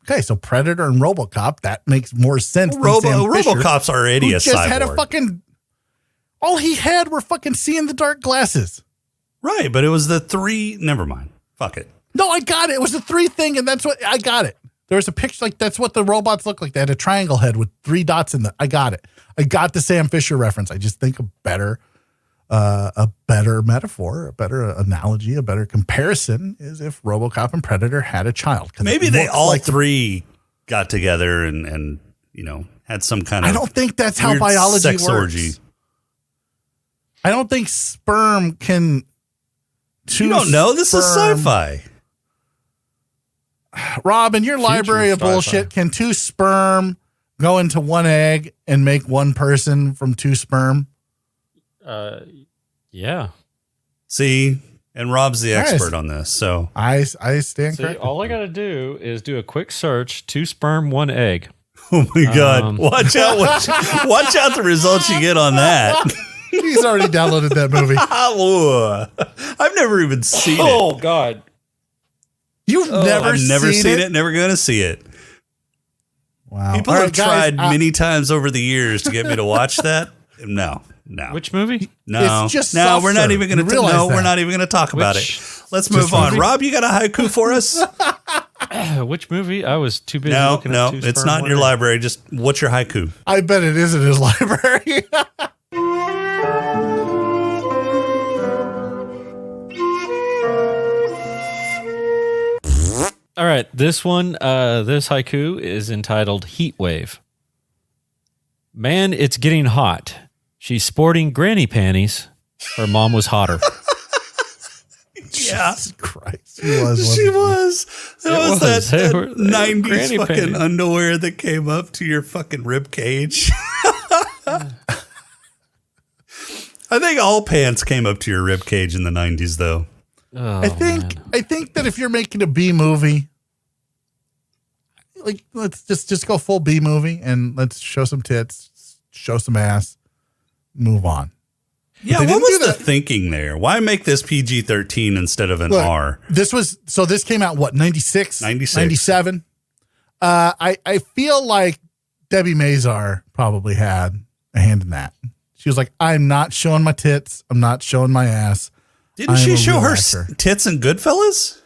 Okay, so Predator and RoboCop, that makes more sense than Sam Fisher,
RoboCop's already
who
a
just
cyborg.
had a fucking, all he had were fucking see in the dark glasses.
Right, but it was the three. Never mind. Fuck it.
No, I got it. It was a three thing, and that's what I got it. There was a picture like that's what the robots look like. They had a triangle head with three dots in the. I got it. I got the Sam Fisher reference. I just think a better metaphor, a better analogy, a better comparison is if RoboCop and Predator had a child.
Maybe they all like three got together and had some kind of.
I don't think that's how
weird
biology
sex
works.
orgy.
I don't think sperm can.
You don't know. This is sci-fi.
Rob, in your library of
sci-fi.
bullshit, can two sperm go into one egg and make one person from two sperm?
Yeah.
See, and Rob's the
Nice.
expert on this, so
I stand
See,
corrected.
all I got to do is do a quick search: 2 sperm, 1 egg.
oh my god, watch out! Watch out the results you get on that.
He's already downloaded that movie.
I've never even seen it.
Oh God.
You've never
I've never seen it. Never going to see it.
Wow.
People
All
have
right, guys,
tried many times over the years to get me to watch that. No.
Which movie?
No,
It's just
no, we're not
self-serve.
even going
You
to.
realize
No,
that.
we're not even going to talk about it.
Which-
Let's move on. Rob, you got a haiku for us?
Which movie? I was too busy
No,
looking at 2
it's
sperm,
not in
1
your
egg.
library. Just what's your haiku?
I bet it is in his library.
All right, this one, this haiku is entitled Heat Wave. Man, it's getting hot. She's sporting granny panties. Her mom was hotter.
Yeah,
Jesus Christ. She was.
she
wasn't
was. That was that
They were
90s
granny
fucking
panties.
underwear that came up to your fucking rib cage. I think all pants came up to your rib cage in the 90s, though.
Oh,
I think that if you're making a B movie, like let's just go full B movie and let's show some tits, show some ass, move on.
Yeah,
they
what
didn't
was
do
the
that.
thinking there? Why make this PG-13 instead of an
Look,
R?
This came out what, 96?
96.
97? I feel like Debbie Mazar probably had a hand in that. She was like, I'm not showing my tits, I'm not showing my ass.
Didn't
I'm
she
a
show
real
her
actor.
tits in Goodfellas?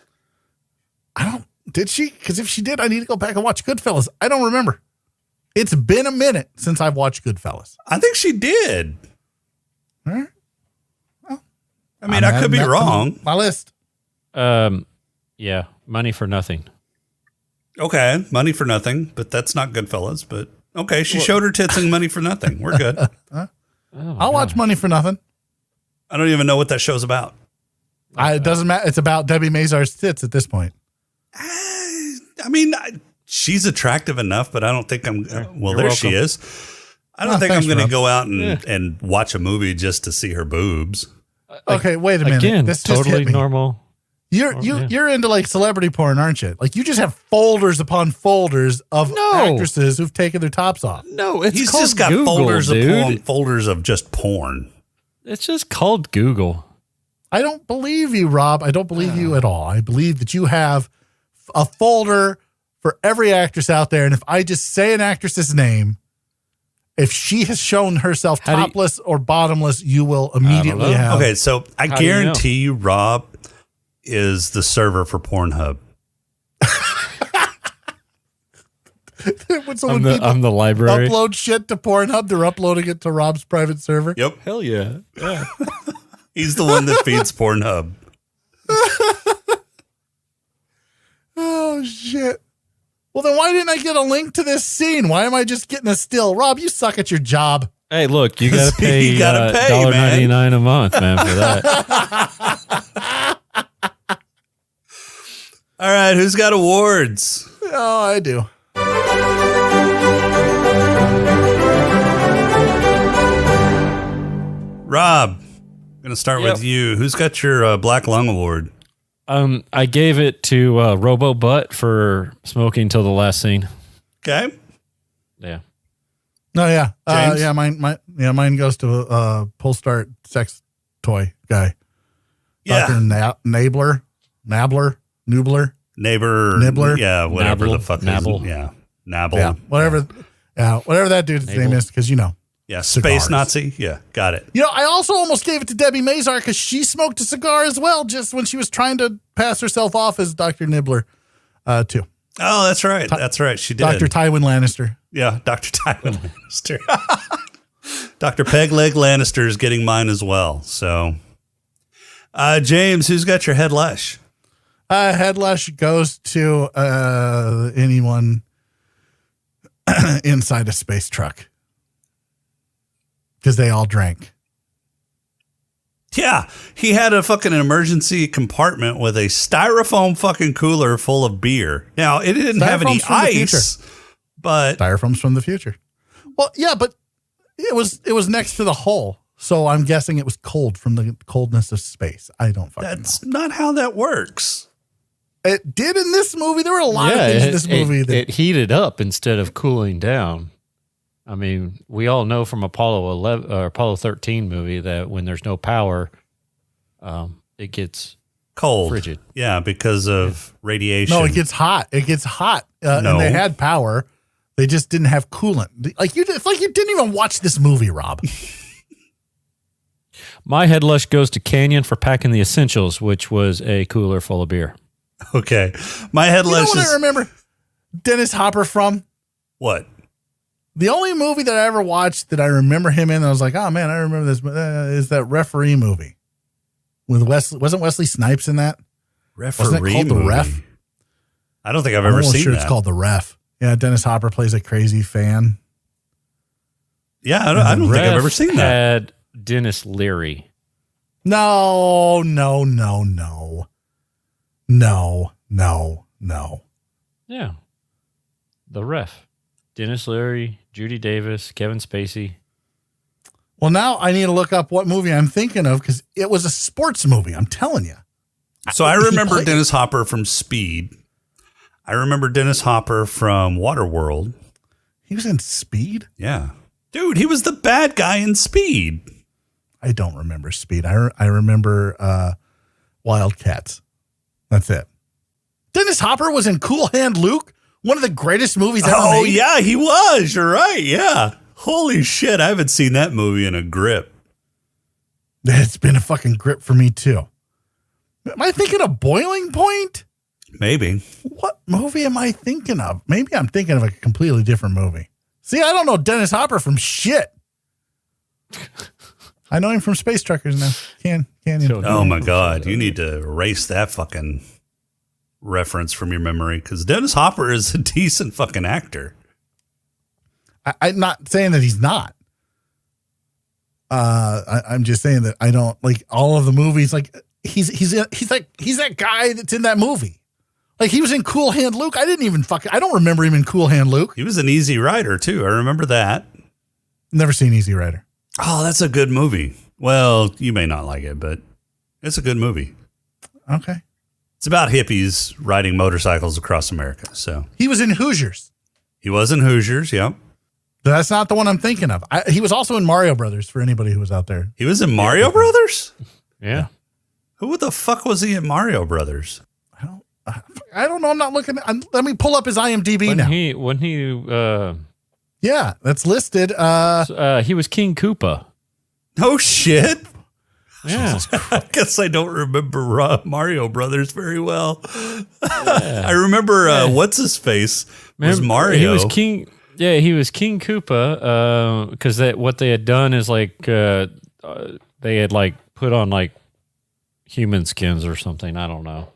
Did she? Because if she did, I need to go back and watch Goodfellas. I don't remember. It's been a minute since I've watched Goodfellas.
I think she did.
All right. Well,
I mean, I could be wrong.
My list.
yeah, money for nothing.
Okay, Money for Nothing, but that's not Goodfellas. But okay, she showed her tits in Money for Nothing. We're good.
I'll watch Money for Nothing.
I don't even know what that show's about.
It doesn't matter. It's about Debbie Mazar's tits at this point.
I mean, she's attractive enough, but I don't think I'm. Well,
You're
there she
welcome.
is. I don't think I'm
thanks,
going to
Rob.
go out and watch a movie just to see her boobs.
Okay, wait a minute.
Again,
This just
totally
hit me.
normal.
You're into like celebrity porn, aren't you? Like you just have folders upon folders of actresses who've taken their tops off.
No, it's
He's
called
just got
Google,
folders
dude.
upon folders of just porn.
It's just called Google.
I don't believe you, Rob. I don't believe you at all. I believe that you have a folder for every actress out there, and if I just say an actress's name, if she has shown herself topless or bottomless, you will immediately have.
Okay, so I
How do you know?
guarantee you, Rob is the server for Pornhub.
So when people
I'm the library.
upload shit to Pornhub, they're uploading it to Rob's private server.
Yep.
Hell yeah. Yeah.
He's the one that feeds Pornhub.
Oh, shit. Well, then why didn't I get a link to this scene? Why am I just getting a still? Rob, you suck at your job.
Hey, look, you got to pay,
You gotta pay,
$1.99 a month, man, for that.
All right, who's got awards?
Oh, I do.
Rob, I'm going to start with you. Who's got your Black Lung Award?
I gave it to Robo Butt for smoking till the last scene.
Okay.
Yeah.
No, yeah.
James?
Mine goes to pull start sex toy guy.
Yeah.
Dr. Nabler.
Neighbor. Yeah, whatever
Nabble.
the fuck
Nabble.
is. Yeah. Nabble.
Yeah, whatever that dude's
Nabble.
name is, because
Yeah,
Cigars.
Space Nazi. Yeah, got it.
I also almost gave it to Debbie Mazar because she smoked a cigar as well, just when she was trying to pass herself off as Dr. Nibbler, too.
Oh, that's right. That's right. She did.
Dr. Tywin Lannister.
Yeah, Dr. Tywin Lannister. Dr. Pegleg Lannister is getting mine as well. So, James, who's got your head lush?
Head lush goes to anyone inside a space truck because they all drank.
Yeah, he had a fucking emergency compartment with a styrofoam fucking cooler full of beer. Now, it didn't have any
Styrofoam's from the
ice, but
Styrofoam's from the future. Well, yeah, but it was next to the hull, so I'm guessing it was cold from the coldness of space. I don't fucking
that's not how that works.
know. It did in this movie. There were a lot of things in this movie that
it heated up instead of cooling down. I mean, we all know from Apollo 11 or Apollo 13 movie that when there's no power, it gets
Cold.
frigid.
Yeah, because of radiation.
No, it gets hot. It gets hot.
No.
And they had power. They just didn't have coolant. It's like you didn't even watch this movie, Rob.
My head lush goes to Canyon for packing the essentials, which was a cooler full of beer.
Okay. My head
You know
lush
what
is
I remember Dennis Hopper from?
what?
The only movie that I ever watched that I remember him in, and I was like, oh man, I remember this, is that Referee movie with Wesley. Wasn't Wesley Snipes in that?
Referee
Wasn't it called
movie.
The Ref?
I don't think I've
I'm
ever
almost
seen
sure
that.
it's called The Ref. Yeah, Dennis Hopper plays a crazy fan.
Yeah, I don't think I've ever seen that.
Had Dennis Leary.
No.
Yeah. The Ref. Dennis Leary, Judy Davis, Kevin Spacey.
Well, now I need to look up what movie I'm thinking of because it was a sports movie. I'm telling you.
So I remember Dennis Hopper from Speed. I remember Dennis Hopper from Waterworld.
He was in Speed?
Yeah. Dude, he was the bad guy in Speed.
I don't remember Speed. I remember Wildcats. That's it. Dennis Hopper was in Cool Hand Luke, one of the greatest movies ever
Oh,
made.
yeah, he was. You're right. Yeah. Holy shit. I haven't seen that movie in a grip.
It's been a fucking grip for me, too. Am I thinking of Boiling Point?
Maybe.
What movie am I thinking of? Maybe I'm thinking of a completely different movie. See, I don't know Dennis Hopper from shit. I know him from Space Truckers now. Canyon.
Oh, my God. You need to erase that fucking reference from your memory because Dennis Hopper is a decent fucking actor.
I'm not saying that he's not. I'm just saying that I don't like all of the movies. Like he's that guy that's in that movie, Like, he was in Cool Hand Luke. I don't remember him in Cool Hand Luke.
He was an Easy Rider, too. I remember that.
Never seen Easy Rider.
Oh, that's a good movie. Well, you may not like it, but it's a good movie.
Okay.
It's about hippies riding motorcycles across America. So
he was in Hoosiers.
He was in Hoosiers, yep.
That's not the one I'm thinking of. He was also in Mario Brothers, for anybody who was out there.
He was in Mario Brothers?
Yeah.
Who the fuck was he in Mario Brothers?
I don't know. I'm not looking. Let me pull up his IMDb now. Yeah, that's listed.
He was King Koopa.
Oh, shit.
Yeah.
I guess I don't remember Mario Brothers very well. Yeah. I remember what's his face was Mario.
He was King. Yeah, he was King Koopa. Because what they had done is like they had like put on like human skins or something. I don't know.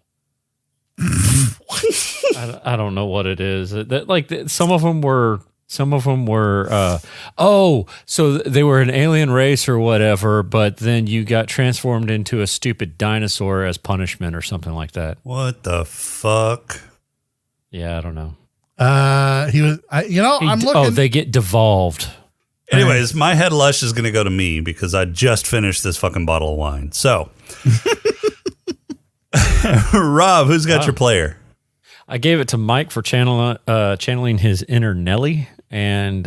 I don't know what it is. Some of them were. So they were an alien race or whatever, but then you got transformed into a stupid dinosaur as punishment or something like that.
What the fuck?
Yeah, I don't know.
He was. I'm looking.
Oh, they get devolved.
Anyways, my head lush is going to go to me because I just finished this fucking bottle of wine. So, Rob, who's got your player?
I gave it to Mike for channeling his inner Nelly and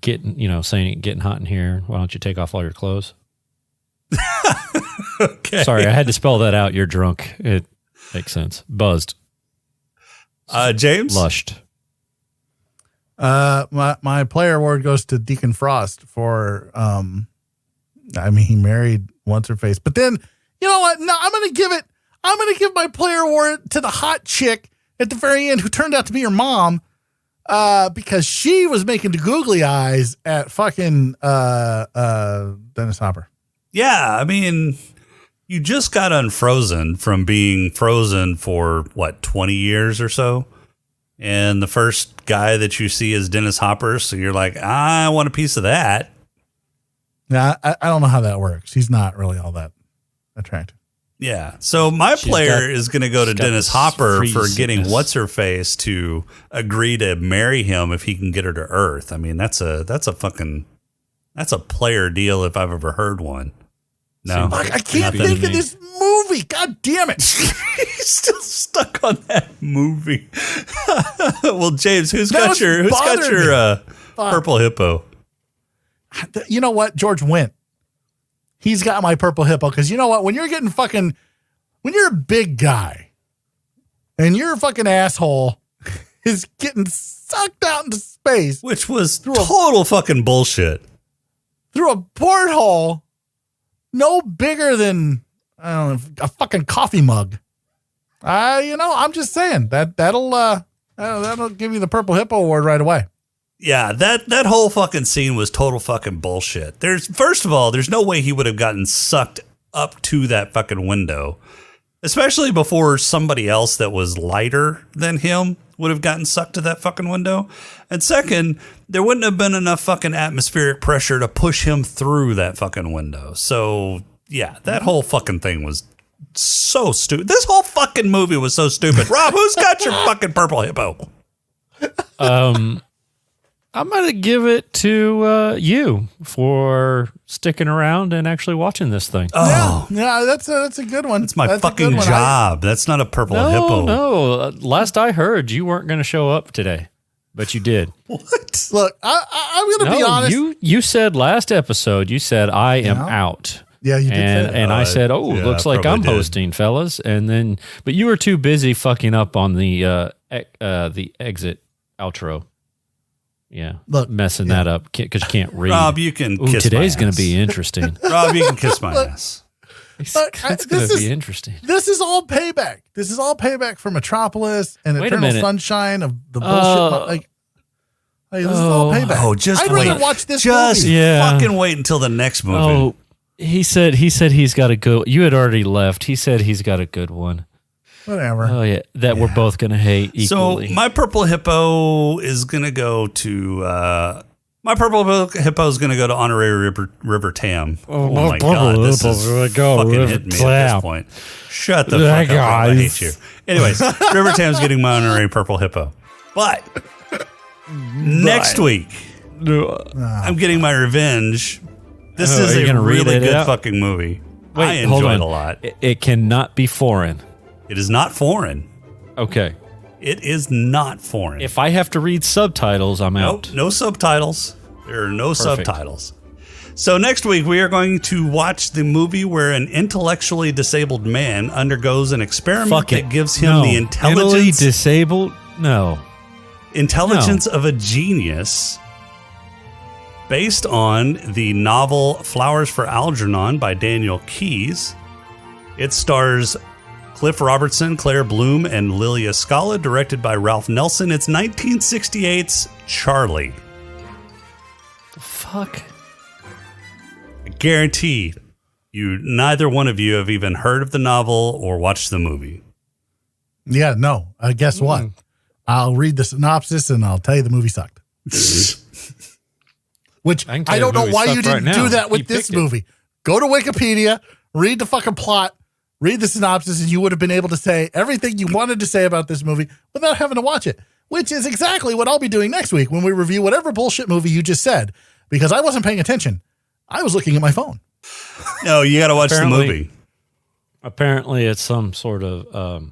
getting hot in here. Why don't you take off all your clothes?
Okay.
Sorry, I had to spell that out. You're drunk. It makes sense. Buzzed.
James?
Lushed.
My player award goes to Deacon Frost for, he married what's her face, but then, you know what? No, I'm going to give my player award to the hot chick at the very end who turned out to be your mom, because she was making the googly eyes at fucking, Dennis Hopper.
Yeah. I mean, you just got unfrozen from being frozen for 20 years or so. And the first guy that you see is Dennis Hopper. So you're like, I want a piece of that.
Yeah. I don't know how that works. He's not really all that attractive.
Yeah. So my player is going to go to Dennis Hopper for getting what's-her-face to agree to marry him if he can get her to Earth. I mean, that's a player deal if I've ever heard one. No.
I can't think of this movie. God damn it.
He's still stuck on that movie. Well, James, who's got your purple hippo?
You know what? George Wendt. He's got my purple hippo because you know what? When you're a big guy and your fucking asshole is getting sucked out into space,
which was total fucking bullshit,
through a porthole no bigger than a fucking coffee mug. I'm just saying that'll give you the purple hippo award right away.
Yeah, that whole fucking scene was total fucking bullshit. First of all, there's no way he would have gotten sucked up to that fucking window, especially before somebody else that was lighter than him would have gotten sucked to that fucking window. And second, there wouldn't have been enough fucking atmospheric pressure to push him through that fucking window. So, yeah, that whole fucking thing was so stupid. This whole fucking movie was so stupid. Rob, who's got your fucking purple hippo?
I'm going to give it to you for sticking around and actually watching this thing.
Oh,
yeah, that's a good one.
It's my fucking job. That's not a purple hippo.
No, last I heard, you weren't going to show up today, but you did.
What?
Look, I'm going to be honest.
You said last episode, you said, I am out.
Yeah, you did say that.
And I said, looks like I'm hosting, fellas. And then, but you were too busy fucking up on the exit outro. Yeah,
look,
messing that up because you can't read.
Rob, you can kiss
today's
my
going
ass.
to be interesting.
Rob, you can kiss my ass.
It's going to be interesting.
This is all payback. This is all payback for Metropolis and Eternal Sunshine of the bullshit. This is all payback.
Oh, just
I'd
wait.
rather watch this
movie.
movie.
Fucking wait until the next movie.
Oh, he said he's got a good. You had already left. He said he's got a good one.
Whatever.
Oh yeah, we're both gonna hate equally.
So my purple hippo is gonna go to Honorary River Tam. Oh my god, this is fucking hitting me at this point. Shut the fuck up, I hate you. Anyways, River Tam's getting my honorary purple hippo. But next week, I'm getting my revenge. This is a really good fucking movie. I enjoyed it a lot.
It cannot be foreign.
It is not foreign.
Okay.
It is not foreign.
If I have to read subtitles, I'm out.
No subtitles. There are no subtitles. So next week, we are going to watch the movie where an intellectually disabled man undergoes an experiment that gives him the intelligence.
Mentally disabled? No.
Intelligence of a genius, based on the novel Flowers for Algernon by Daniel Keyes. It stars Cliff Robertson, Claire Bloom, and Lilia Scala, directed by Ralph Nelson. It's 1968's Charlie.
The fuck?
I guarantee you, neither one of you have even heard of the novel or watched the movie.
Yeah, no. Guess what? I'll read the synopsis and I'll tell you the movie sucked. Which I don't know why you didn't do that with this movie. Go to Wikipedia, read the fucking plot, read the synopsis, and you would have been able to say everything you wanted to say about this movie without having to watch it, which is exactly what I'll be doing next week when we review whatever bullshit movie you just said, because I wasn't paying attention. I was looking at my phone.
No, you got to watch the movie.
Apparently, it's some sort of...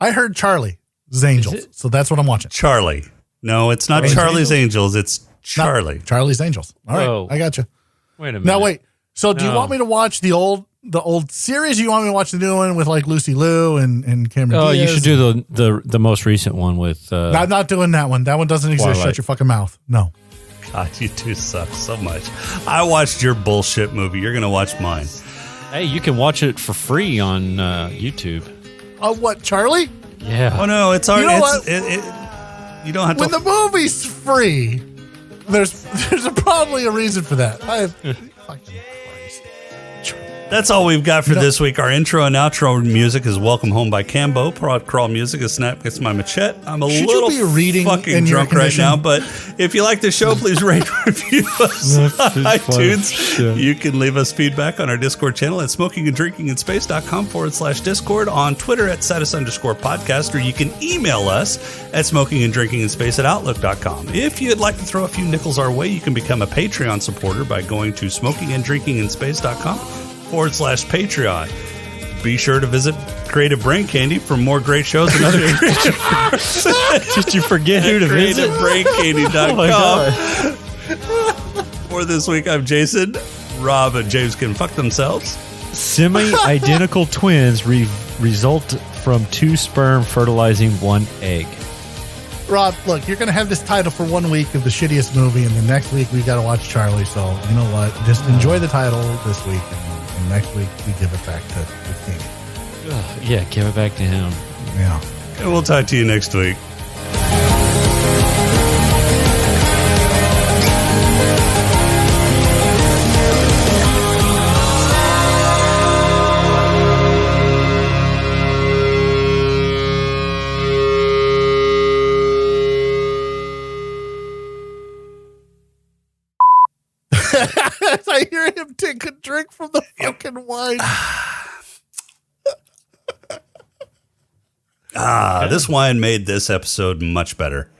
I heard Charlie's Angels, so that's what I'm watching.
Charlie. No, it's not Charlie's Angels. It's Charlie.
No, Charlie's Angels. All right,
Whoa.
I got you.
Wait a minute.
Now, wait. So do you want me to watch the old series, or you want me to watch the new one with like Lucy Liu and Cameron Diaz?
You should do the most recent one with...
I'm not doing that one. That one doesn't exist.
Twilight.
Shut your fucking mouth. No.
God, you two suck so much. I watched your bullshit movie. You're going to watch mine.
Hey, you can watch it for free on YouTube.
What, Charlie?
Yeah.
Oh, no, it's already...
You know what?
You don't have to...
When the movie's free, there's probably a reason for that. Fucking
That's all we've got for this week. Our intro and outro music is Welcome Home by Cambo. Prod Crawl music is Snap Gets My Machete. I'm a little fucking drunk right now, but if you like the show, please rate and review us on iTunes. You can leave us feedback on our Discord channel at smokinganddrinkinginspace.com/Discord, on Twitter at status_podcast, or you can email us at smokinganddrinkinginspace@outlook.com. If you'd like to throw a few nickels our way, you can become a Patreon supporter by going to smokinganddrinkinginspace.com/Patreon. Be sure to visit Creative Brain Candy for more great shows and other creative.
Did you forget who to visit?
CreativeBrainCandy.com. For this week, I'm Jason. Rob and James can fuck themselves.
Semi-identical twins result from 2 sperm fertilizing 1 egg.
Rob, look, you're going to have this title for 1 week of the shittiest movie, and the next week we got to watch Charlie. So, you know what? Just enjoy the title this week, and next week we give it back to the king.
Yeah, give it back to him.
Yeah.
And we'll talk to you next week.
I hear him take a drink from the fucking wine.
This wine made this episode much better.